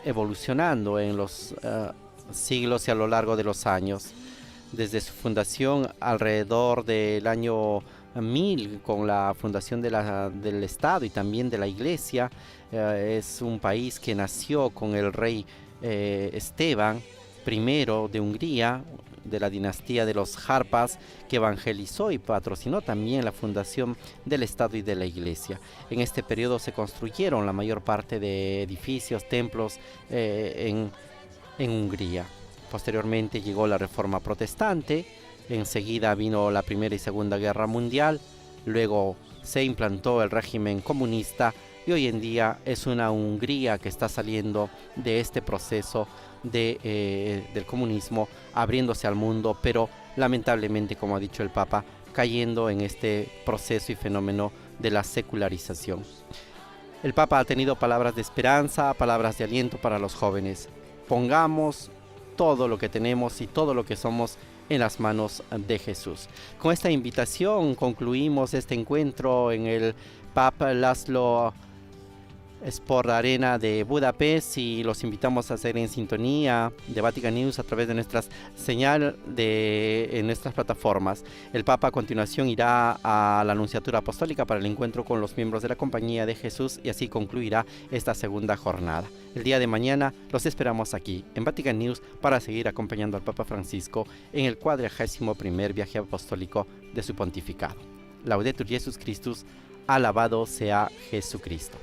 evolucionando en los siglos y a lo largo de los años. Desde su fundación alrededor del año 1000, con la fundación del Estado y también de la Iglesia, es un país que nació con el rey Esteban I de Hungría, de la dinastía de los Jarpas, que evangelizó y patrocinó también la fundación del Estado y de la Iglesia. En este periodo se construyeron la mayor parte de edificios, templos en Hungría. Posteriormente llegó la Reforma Protestante, enseguida vino la Primera y Segunda Guerra Mundial, luego se implantó el régimen comunista y hoy en día es una Hungría que está saliendo de este proceso del comunismo, abriéndose al mundo, pero lamentablemente, como ha dicho el Papa, cayendo en este proceso y fenómeno de la secularización. El Papa ha tenido palabras de esperanza, palabras de aliento para los jóvenes. Pongamos todo lo que tenemos y todo lo que somos en las manos de Jesús. Con esta invitación concluimos este encuentro en el Pap László Sport Arena de Budapest y los invitamos a hacer en sintonía de Vatican News a través de nuestras señal en nuestras plataformas. El Papa a continuación irá a la Nunciatura Apostólica para el encuentro con los miembros de la Compañía de Jesús y así concluirá esta segunda jornada. El día de mañana los esperamos aquí en Vatican News para seguir acompañando al Papa Francisco en el 41º viaje apostólico de su pontificado. Laudetur Jesus Christus, alabado sea Jesucristo.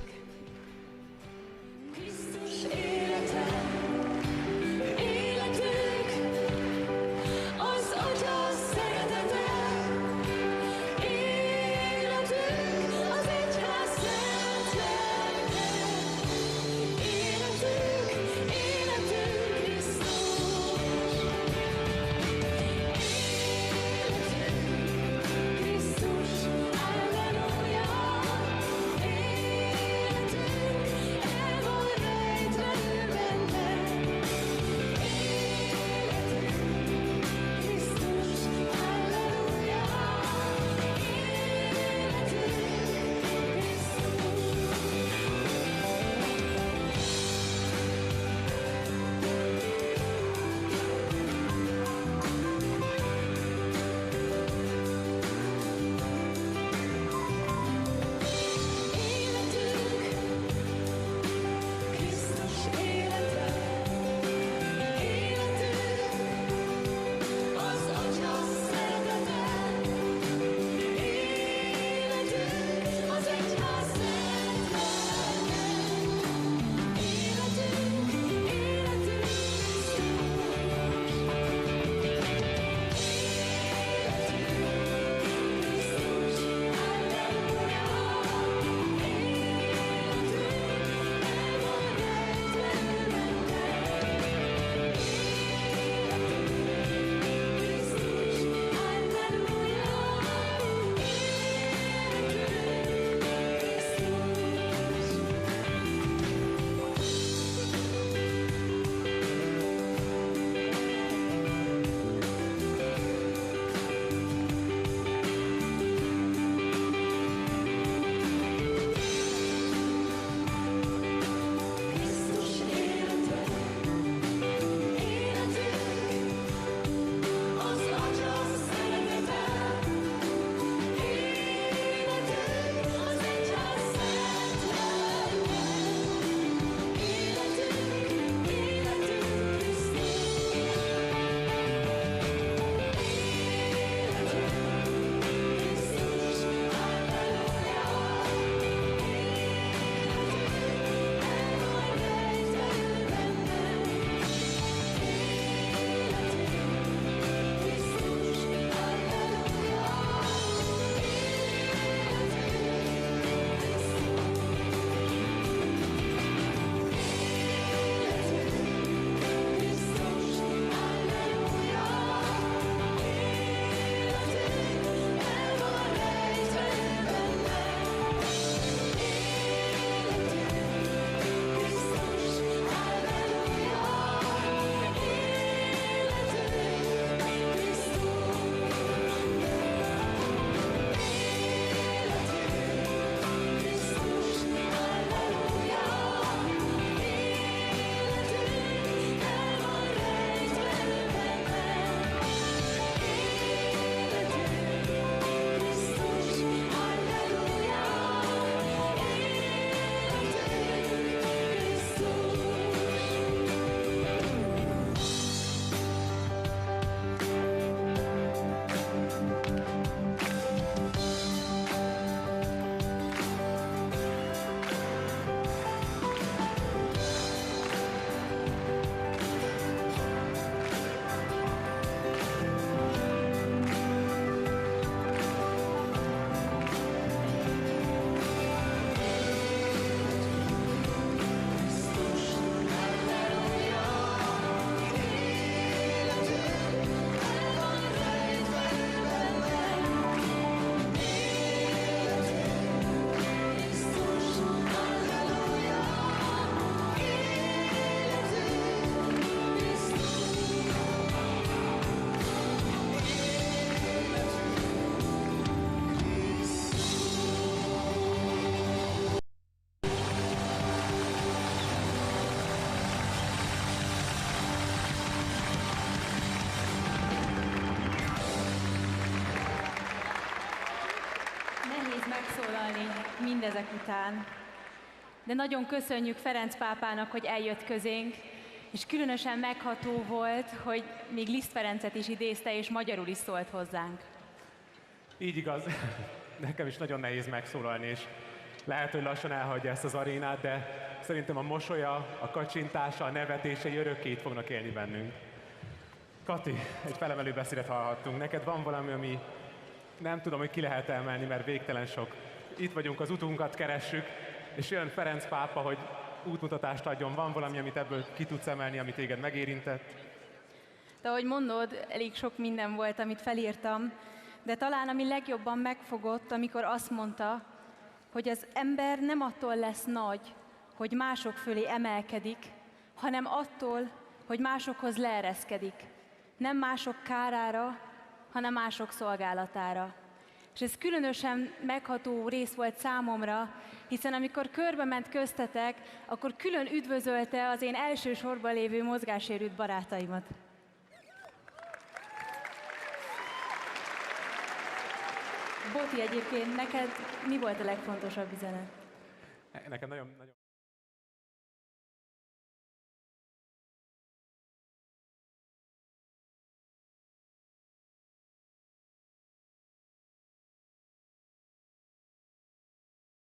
mindezek után. De nagyon köszönjük Ferenc pápának, hogy eljött közénk, és különösen megható volt, hogy még Liszt Ferencet is idézte, és magyarul is szólt hozzánk. Így igaz. Nekem is nagyon nehéz megszólalni, és lehet, hogy lassan elhagyja ezt az arénát, de szerintem a mosolya, a kacsintása, a nevetései örökké itt fognak élni bennünk. Kati, egy felemelő beszédet hallhattunk. Neked van valami, ami nem tudom, hogy ki lehet emelni, mert végtelen sok. Itt vagyunk, az utunkat keressük, és jön Ferenc pápa, hogy útmutatást adjon. Van valami, amit ebből ki tudsz emelni, amit téged megérintett? De ahogy mondod, elég sok minden volt, amit felírtam, de talán ami legjobban megfogott, amikor azt mondta, hogy az ember nem attól lesz nagy, hogy mások fölé emelkedik, hanem attól, hogy másokhoz leereszkedik. Nem mások kárára, hanem mások szolgálatára. És ez különösen megható rész volt számomra, hiszen amikor körbe ment köztetek, akkor külön üdvözölte az én első sorban lévő mozgássérült barátaimat. Boti, egyébként neked mi volt a legfontosabb üzenet? Nekem nagyon